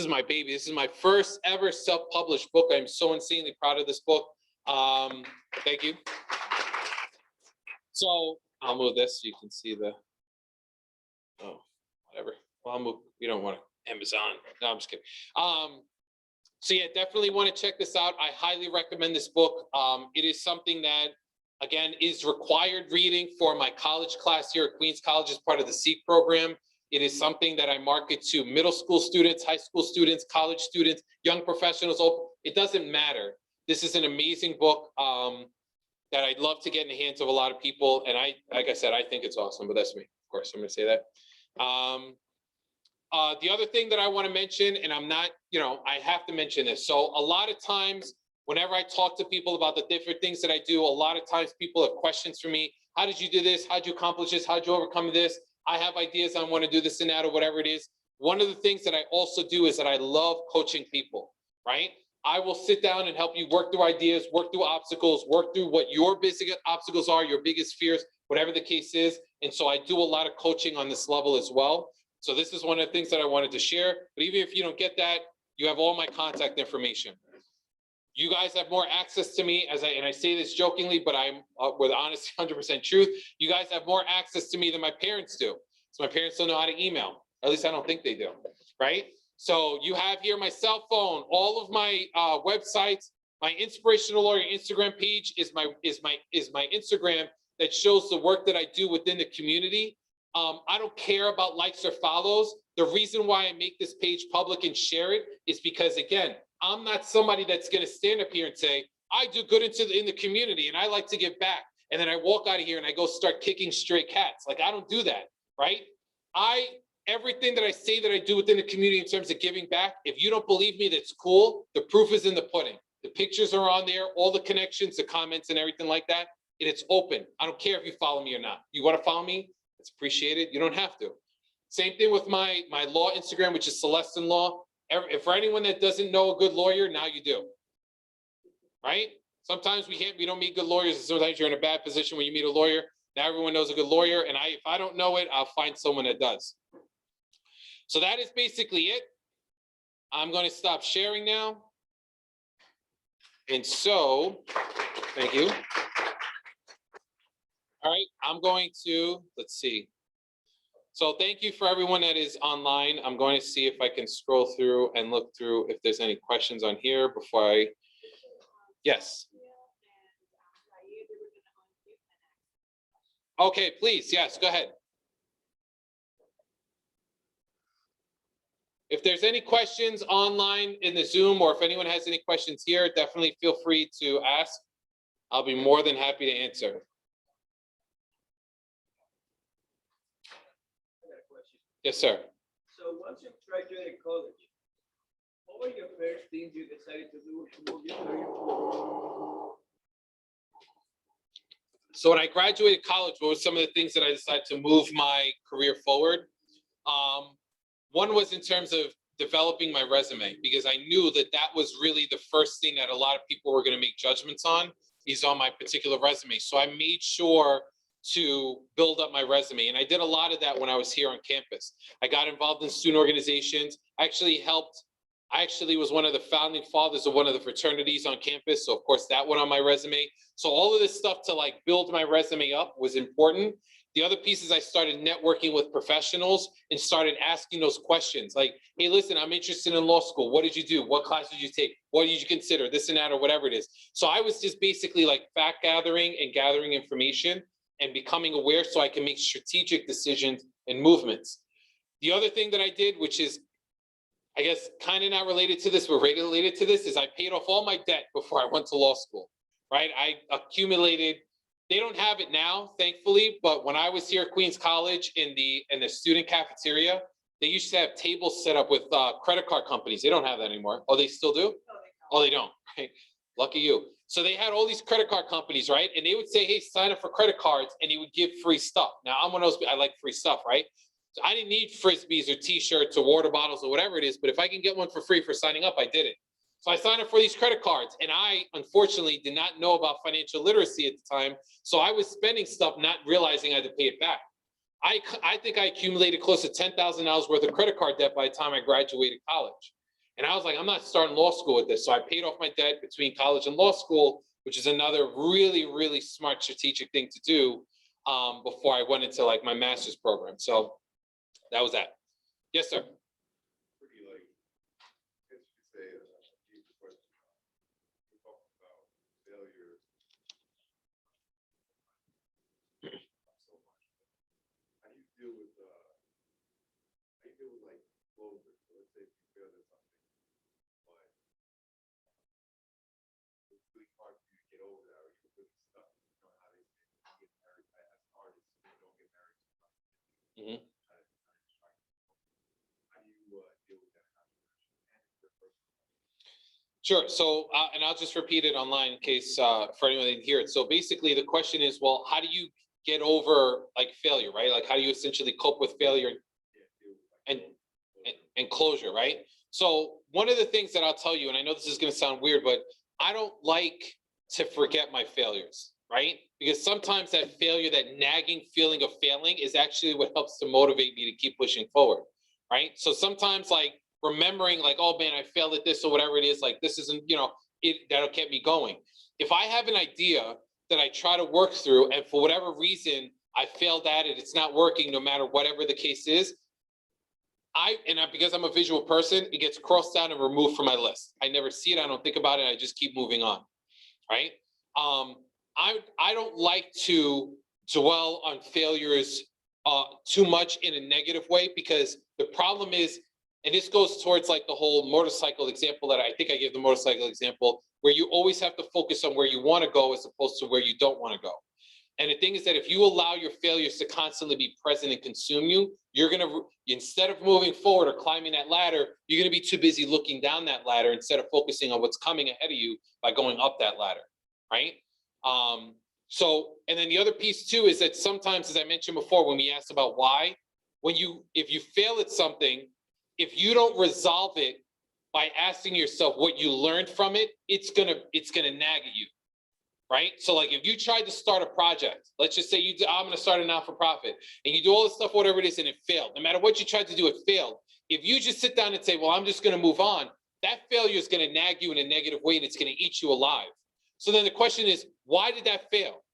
S2: my baby. This is my first ever self-published book. I'm so insanely proud of this book. Thank you. So I'll move this so you can see the, oh, whatever. Well, I'll move, you don't want to Amazon. No, I'm just kidding. So yeah, definitely want to check this out. I highly recommend this book. It is something that, again, is required reading for my college class here at Queens College as part of the SEEK program. It is something that I market to middle school students, high school students, college students, young professionals. It doesn't matter. This is an amazing book that I'd love to get in the hands of a lot of people. And like I said, I think it's awesome, but that's me. Of course, I'm going to say that. The other thing that I want to mention, and I'm not, I have to mention this. So a lot of times, whenever I talk to people about the different things that I do, a lot of times people have questions for me. How did you do this? How did you accomplish this? How did you overcome this? I have ideas. I want to do this and that, or whatever it is. One of the things that I also do is that I love coaching people, right? I will sit down and help you work through ideas, work through obstacles, work through what your biggest obstacles are, your biggest fears, whatever the case is. And so I do a lot of coaching on this level as well. So this is one of the things that I wanted to share. But even if you don't get that, you have all my contact information. You guys have more access to me, and I say this jokingly, but I'm with honesty, 100% truth. You guys have more access to me than my parents do. So my parents don't know how to email. At least I don't think they do, right? So you have here my cell phone, all of my websites, my Inspirational Lawyer Instagram page is my Instagram that shows the work that I do within the community. I don't care about likes or follows. The reason why I make this page public and share it is because, again, I'm not somebody that's going to stand up here and say, I do good in the community and I like to give back. And then I walk out of here and I go start kicking stray cats. Like, I don't do that, right? Everything that I say that I do within the community in terms of giving back, if you don't believe me, that's cool. The proof is in the pudding. The pictures are on there, all the connections, the comments and everything like that. And it's open. I don't care if you follow me or not. You want to follow me? It's appreciated. You don't have to. Same thing with my law Instagram, which is Celestin Law. For anyone that doesn't know a good lawyer, now you do, right? Sometimes we don't meet good lawyers. And sometimes you're in a bad position when you meet a lawyer. Now everyone knows a good lawyer. And if I don't know it, I'll find someone that does. So that is basically it. I'm going to stop sharing now. And so, thank you. All right, I'm going to, let's see. So thank you for everyone that is online. I'm going to see if I can scroll through and look through if there's any questions on here before I, yes. Okay, please, yes, go ahead. If there's any questions online in the Zoom, or if anyone has any questions here, definitely feel free to ask. I'll be more than happy to answer. Yes, sir.
S3: So once you graduated college, what were your first things you decided to do to move your career forward?
S2: So when I graduated college, what were some of the things that I decided to move my career forward? One was in terms of developing my resume, because I knew that that was really the first thing that a lot of people were going to make judgments on, is on my particular resume. So I made sure to build up my resume. And I did a lot of that when I was here on campus. I got involved in student organizations. I actually was one of the founding fathers of one of the fraternities on campus. So of course that went on my resume. So all of this stuff to like build my resume up was important. The other piece is I started networking with professionals and started asking those questions like, hey, listen, I'm interested in law school. What did you do? What class did you take? What did you consider? This and that, or whatever it is. So I was just basically like fact gathering and gathering information and becoming aware so I can make strategic decisions and movements. The other thing that I did, which is, I guess, kind of not related to this, but related to this, is I paid off all my debt before I went to law school, right? I accumulated, they don't have it now, thankfully, but when I was here at Queens College in the student cafeteria, they used to have tables set up with credit card companies. They don't have that anymore. Oh, they still do? Oh, they don't, right? Lucky you. So they had all these credit card companies, right? And they would say, hey, sign up for credit cards, and he would give free stuff. Now, I'm one of those, I like free stuff, right? So I didn't need Frisbees or t-shirts or water bottles or whatever it is, but if I can get one for free for signing up, I did it. So I signed up for these credit cards, and I unfortunately did not know about financial literacy at the time. So I was spending stuff not realizing I had to pay it back. I think I accumulated close to $10,000 worth of credit card debt by the time I graduated college. And I was like, I'm not starting law school with this. So I paid off my debt between college and law school, which is another really, really smart strategic thing to do before I went into like my master's program. So that was that. Yes, sir.
S4: Pretty like, I guess you could say, deep question. We're talking about failure so much. How do you deal with like closure? So let's say if you failed at something, but it's really hard for you to get over that, or you're really stuck. You know how they say, you get married as artists, you don't get married too much.
S2: Mhm. Sure. So, and I'll just repeat it online in case for anyone that didn't hear it. So basically the question is, well, how do you get over like failure, right? Like how do you essentially cope with failure and closure, right? So one of the things that I'll tell you, and I know this is going to sound weird, but I don't like to forget my failures, right? Because sometimes that failure, that nagging feeling of failing is actually what helps to motivate me to keep pushing forward, right? So sometimes like remembering like, oh man, I failed at this or whatever it is, like this isn't, that'll keep me going. If I have an idea that I try to work through and for whatever reason I failed at it, it's not working no matter whatever the case is, because I'm a visual person, it gets crossed out and removed from my list. I never see it, I don't think about it, I just keep moving on, right? I don't like to dwell on failures too much in a negative way, because the problem is, and this goes towards like the whole motorcycle example that I think I gave the motorcycle example, where you always have to focus on where you want to go as opposed to where you don't want to go. And the thing is that if you allow your failures to constantly be present and consume you, you're going to, instead of moving forward or climbing that ladder, you're going to be too busy looking down that ladder instead of focusing on what's coming ahead of you by going up that ladder, right? So, and then the other piece too is that sometimes, as I mentioned before, when we asked about why, if you fail at something, if you don't resolve it by asking yourself what you learned from it, it's gonna nag at you, right? So like if you tried to start a project, let's just say I'm gonna start a not-for-profit, and you do all this stuff, whatever it is, and it failed. No matter what you tried to do, it failed. If you just sit down and say, well, I'm just gonna move on, that failure is gonna nag you in a negative way and it's gonna eat you alive. So then the question is, why did that fail?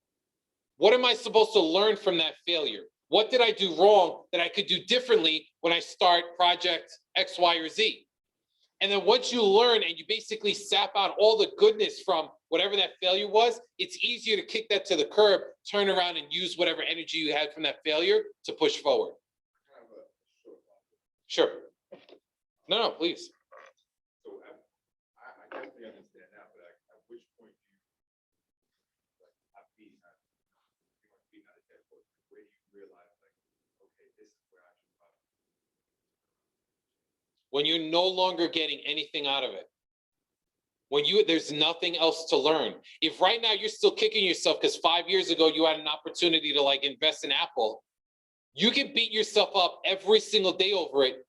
S2: What am I supposed to learn from that failure? What did I do wrong that I could do differently when I start project X, Y, or Z? And then once you learn and you basically sap out all the goodness from whatever that failure was, it's easier to kick that to the curb, turn around and use whatever energy you had from that failure to push forward. Sure. No, please.
S4: So I definitely understand that, but at which point do you have beaten out a dead horse? Where do you realize like, okay, this is where I should probably.
S2: When you're no longer getting anything out of it. When there's nothing else to learn. If right now you're still kicking yourself because 5 years ago you had an opportunity to like invest in Apple, you can beat yourself up every single day over it.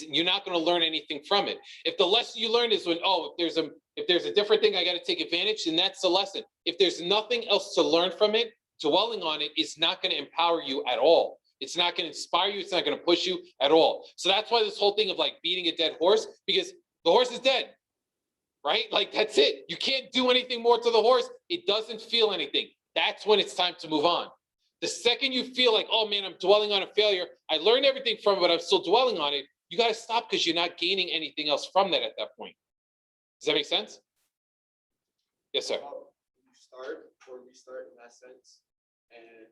S2: You're not going to learn anything from it. If the lesson you learned is if there's a different thing I got to take advantage, then that's the lesson. If there's nothing else to learn from it, dwelling on it is not going to empower you at all. It's not going to inspire you. It's not going to push you at all. So that's why this whole thing of like beating a dead horse, because the horse is dead, right? Like that's it. You can't do anything more to the horse. It doesn't feel anything. That's when it's time to move on. The second you feel like, oh man, I'm dwelling on a failure, I learned everything from it, but I'm still dwelling on it, you got to stop because you're not gaining anything else from that at that point. Does that make sense? Yes, sir.
S5: You start or restart in that sense, and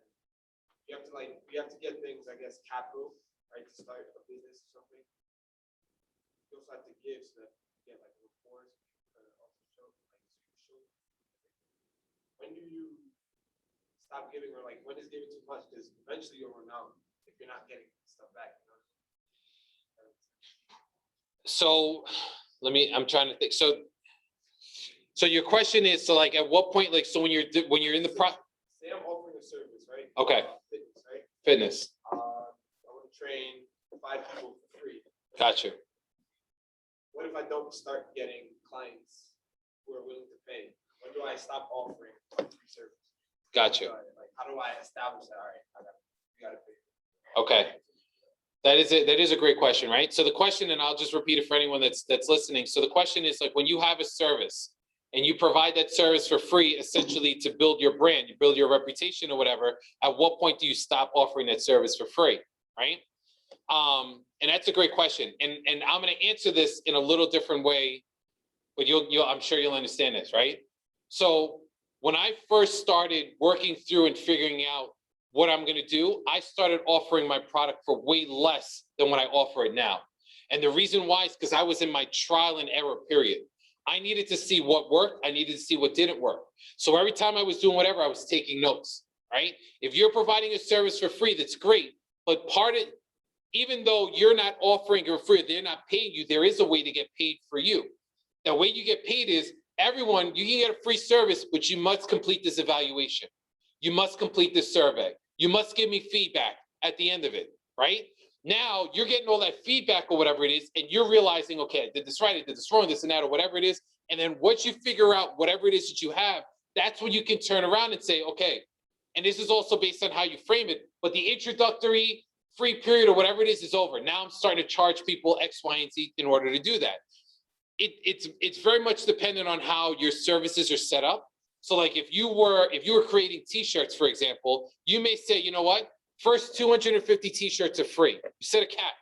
S5: you have to get things, I guess, capital, right, to start a business or something. You also have to give so that you get like reports, also show like when do you stop giving, or like when is giving too much? Because eventually you'll run out if you're not getting stuff back. You know?
S2: So I'm trying to think. So your question is, so like at what point, like, so when you're in the
S5: Say I'm offering a service, right?
S2: Okay.
S5: Fitness, right?
S2: Fitness.
S5: I want to train 5 people for free.
S2: Gotcha.
S5: What if I don't start getting clients who are willing to pay? When do I stop offering a free service?
S2: Gotcha.
S5: Like, how do I establish that? All right, you gotta pay.
S2: Okay. That is a great question, right? So the question, and I'll just repeat it for anyone that's listening. So the question is, like, when you have a service and you provide that service for free, essentially to build your brand, you build your reputation or whatever, at what point do you stop offering that service for free, right? And that's a great question. And I'm going to answer this in a little different way, but I'm sure you'll understand this, right? So when I first started working through and figuring out what I'm going to do, I started offering my product for way less than what I offer it now. And the reason why is because I was in my trial and error period. I needed to see what worked. I needed to see what didn't work. So every time I was doing whatever, I was taking notes, right? If you're providing a service for free, that's great. But even though you're not offering it for free, they're not paying you, there is a way to get paid for you. The way you get paid is everyone, you can get a free service, but you must complete this evaluation. You must complete this survey. You must give me feedback at the end of it, right? Now you're getting all that feedback or whatever it is, and you're realizing, okay, I did this right, I did this wrong, this and that, or whatever it is. And then once you figure out whatever it is that you have, that's when you can turn around and say, okay, and this is also based on how you frame it, but the introductory free period or whatever it is over. Now I'm starting to charge people X, Y, and Z in order to do that. It's very much dependent on how your services are set up. So like if you were creating t-shirts, for example, you may say, you know what, first 250 t-shirts are free. You set a cap.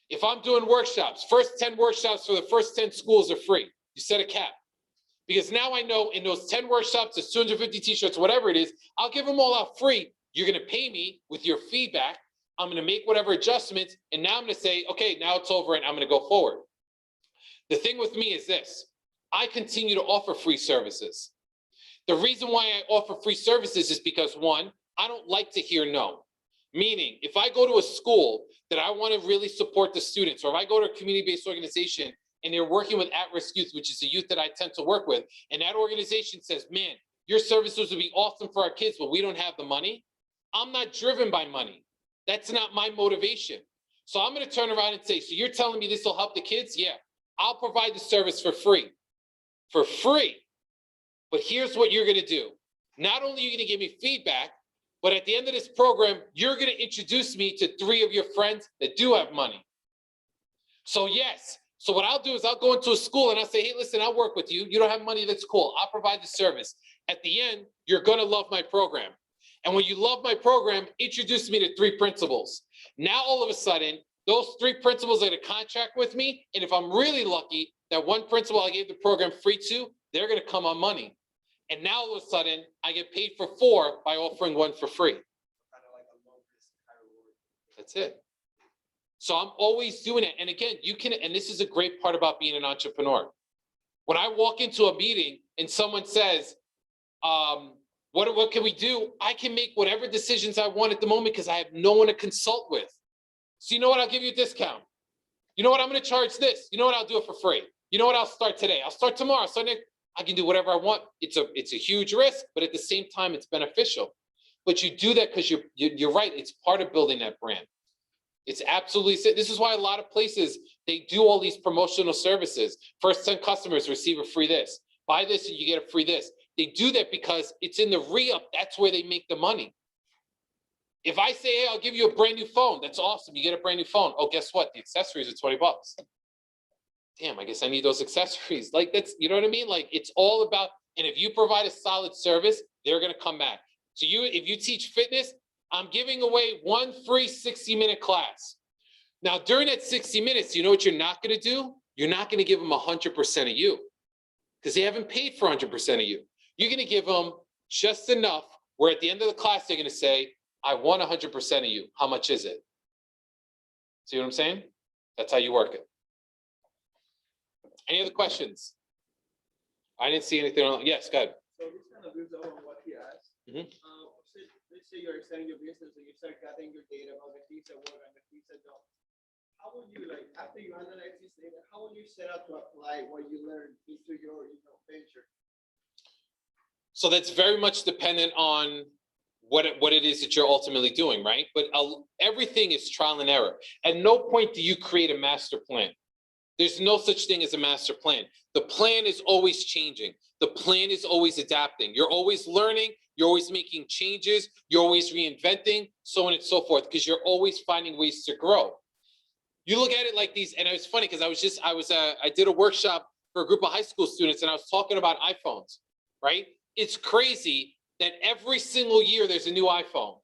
S2: If I'm doing workshops, first 10 workshops for the first 10 schools are free. You set a cap. Because now I know in those 10 workshops, there's 250 t-shirts, whatever it is, I'll give them all out free. You're going to pay me with your feedback. I'm going to make whatever adjustments. And now I'm going to say, okay, now it's over and I'm going to go forward. The thing with me is this. I continue to offer free services. The reason why I offer free services is because, one, I don't like to hear no. Meaning, if I go to a school that I want to really support the students, or if I go to a community-based organization and they're working with at-risk youth, which is the youth that I tend to work with, and that organization says, man, your services would be awesome for our kids, but we don't have the money. I'm not driven by money. That's not my motivation. So I'm going to turn around and say, so you're telling me this will help the kids? Yeah, I'll provide the service for free. For free. But here's what you're going to do. Not only are you going to give me feedback, but at the end of this program, you're going to introduce me to 3 of your friends that do have money. So yes. So what I'll do is I'll go into a school and I'll say, hey, listen, I'll work with you. You don't have money, that's cool. I'll provide the service. At the end, you're going to love my program. And when you love my program, introduce me to 3 principals. Now, all of a sudden, those 3 principals are going to contract with me. And if I'm really lucky, that one principal I gave the program free to, they're going to come on money. And now all of a sudden, I get paid for 4 by offering 1 for free.
S5: Kind of like a low risk, high reward.
S2: That's it. So I'm always doing it. And again, you can, and this is a great part about being an entrepreneur. When I walk into a meeting and someone says, what can we do? I can make whatever decisions I want at the moment because I have no one to consult with. So you know what? I'll give you a discount. You know what? I'm going to charge this. You know what? I'll do it for free. You know what? I'll start today. I'll start tomorrow. So I can do whatever I want. It's a huge risk, but at the same time, it's beneficial. But you do that because you're right. It's part of building that brand. It's absolutely, this is why a lot of places, they do all these promotional services. First 10 customers receive a free this. Buy this and you get a free this. They do that because it's in the re-up. That's where they make the money. If I say, hey, I'll give you a brand new phone, that's awesome. You get a brand new phone. Oh, guess what? The accessories are $20. Damn, I guess I need those accessories. Like that's, you know what I mean? Like it's all about, and if you provide a solid service, they're going to come back. So if you teach fitness, I'm giving away 1 free 60-minute class. Now, during that 60 minutes, you know what you're not going to do? You're not going to give them 100% of you because they haven't paid for 100% of you. You're going to give them just enough where at the end of the class, they're going to say, I want 100% of you. How much is it? See what I'm saying? That's how you work it. Any other questions? I didn't see anything on. Yes, go ahead.
S3: So this kind of builds on what he asked.
S2: Mhm.
S3: Let's say you're starting your business and you start gathering your data about the things that work and the things that don't. How would you, like, after you analyze this data, how would you set out to apply what you learned into your venture?
S2: So that's very much dependent on what it is that you're ultimately doing, right? But everything is trial and error. At no point do you create a master plan. There's no such thing as a master plan. The plan is always changing. The plan is always adapting. You're always learning. You're always making changes. You're always reinventing, so on and so forth, because you're always finding ways to grow. You look at it like these, and it was funny because I did a workshop for a group of high school students, and I was talking about iPhones, right? It's crazy that every single year there's a new iPhone,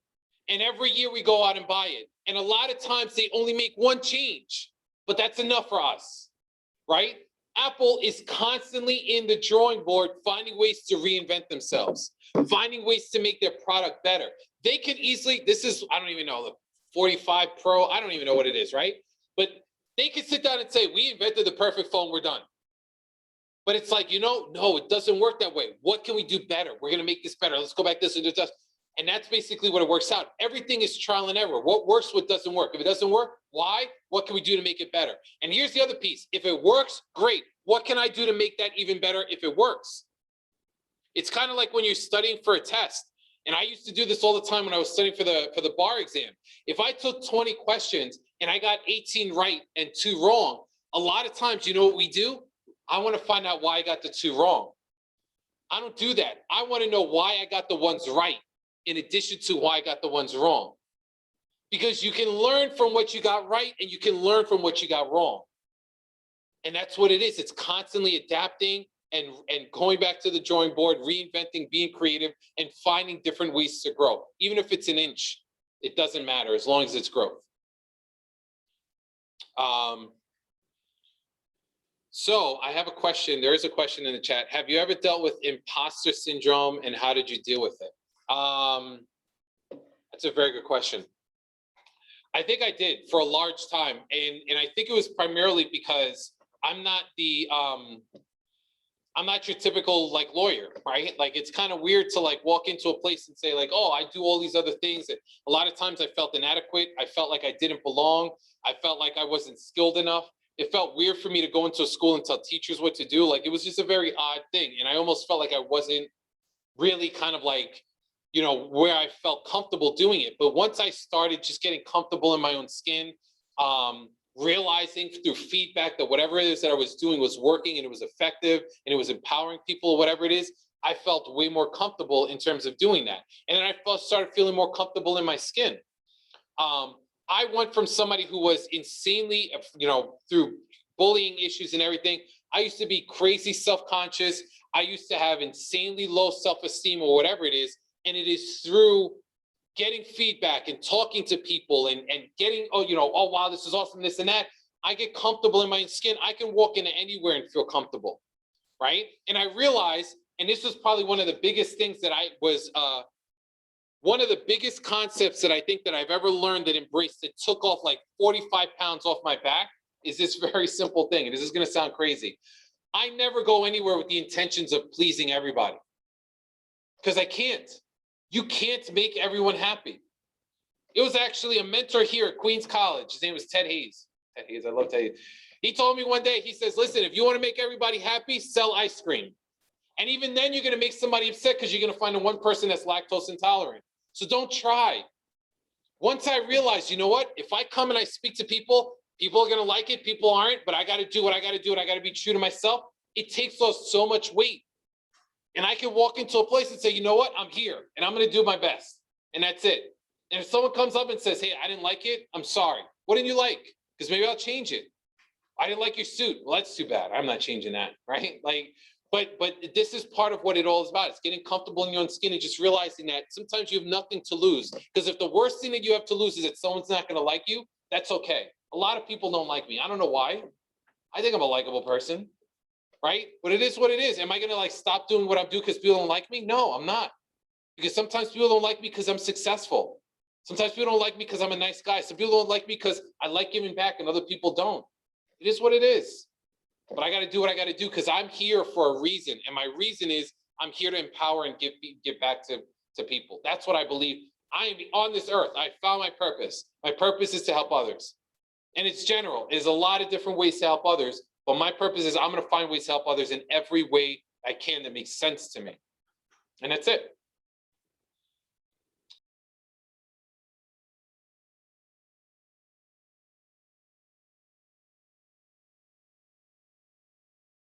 S2: and every year we go out and buy it. And a lot of times they only make one change, but that's enough for us, right? Apple is constantly in the drawing board, finding ways to reinvent themselves, finding ways to make their product better. They could easily, I don't even know, the 45 Pro, I don't even know what it is, right? But they could sit down and say, we invented the perfect phone, we're done. But it's like, no, it doesn't work that way. What can we do better? We're going to make this better. Let's go back this and do this. And that's basically what it works out. Everything is trial and error. What works, what doesn't work. If it doesn't work, why? What can we do to make it better? And here's the other piece. If it works, great. What can I do to make that even better if it works? It's kind of like when you're studying for a test. And I used to do this all the time when I was studying for the bar exam. If I took 20 questions and I got 18 right and 2 wrong, a lot of times, you know what we do? I want to find out why I got the 2 wrong. I don't do that. I want to know why I got the ones right, in addition to why I got the ones wrong. Because you can learn from what you got right and you can learn from what you got wrong. And that's what it is. It's constantly adapting and going back to the drawing board, reinventing, being creative, and finding different ways to grow. Even if it's an inch, it doesn't matter as long as it's growth. So I have a question. There is a question in the chat. Have you ever dealt with imposter syndrome and how did you deal with it? That's a very good question. I think I did for a large time. And I think it was primarily because I'm not your typical like lawyer, right? Like it's kind of weird to like walk into a place and say like, oh, I do all these other things. And a lot of times I felt inadequate. I felt like I didn't belong. I felt like I wasn't skilled enough. It felt weird for me to go into a school and tell teachers what to do. Like it was just a very odd thing. And I almost felt like I wasn't really kind of like, where I felt comfortable doing it. But once I started just getting comfortable in my own skin, realizing through feedback that whatever it is that I was doing was working and it was effective and it was empowering people or whatever it is, I felt way more comfortable in terms of doing that. And then I started feeling more comfortable in my skin. I went from somebody who was insanely, through bullying issues and everything. I used to be crazy self-conscious. I used to have insanely low self-esteem or whatever it is. And it is through getting feedback and talking to people and getting, oh, wow, this is awesome, this and that. I get comfortable in my skin. I can walk into anywhere and feel comfortable, right? And I realized, and this was probably one of the biggest things that one of the biggest concepts that I think that I've ever learned that embraced, that took off like 45 pounds off my back, is this very simple thing. And this is going to sound crazy. I never go anywhere with the intentions of pleasing everybody because I can't. You can't make everyone happy. It was actually a mentor here at Queens College. His name was Ted Hayes. Ted Hayes, I love Ted Hayes. He told me one day, he says, listen, if you want to make everybody happy, sell ice cream. And even then you're going to make somebody upset because you're going to find the one person that's lactose intolerant. So don't try. Once I realized, you know what? If I come and I speak to people, people are going to like it, people aren't, but I got to do what I got to do and I got to be true to myself. It takes off so much weight. And I can walk into a place and say, you know what? I'm here and I'm going to do my best. And that's it. And if someone comes up and says, hey, I didn't like it, I'm sorry. What didn't you like? Because maybe I'll change it. I didn't like your suit. Well, that's too bad. I'm not changing that, right? But this is part of what it all is about. It's getting comfortable in your own skin and just realizing that sometimes you have nothing to lose. Because if the worst thing that you have to lose is that someone's not going to like you, that's okay. A lot of people don't like me. I don't know why. I think I'm a likable person, right? But it is what it is. Am I going to like stop doing what I'm doing because people don't like me? No, I'm not. Because sometimes people don't like me because I'm successful. Sometimes people don't like me because I'm a nice guy. Some people don't like me because I like giving back and other people don't. It is what it is. But I got to do what I got to do because I'm here for a reason. And my reason is I'm here to empower and give back to people. That's what I believe. I am on this earth. I found my purpose. My purpose is to help others. And it's general. There's a lot of different ways to help others. But my purpose is I'm going to find ways to help others in every way I can that makes sense to me. And that's it.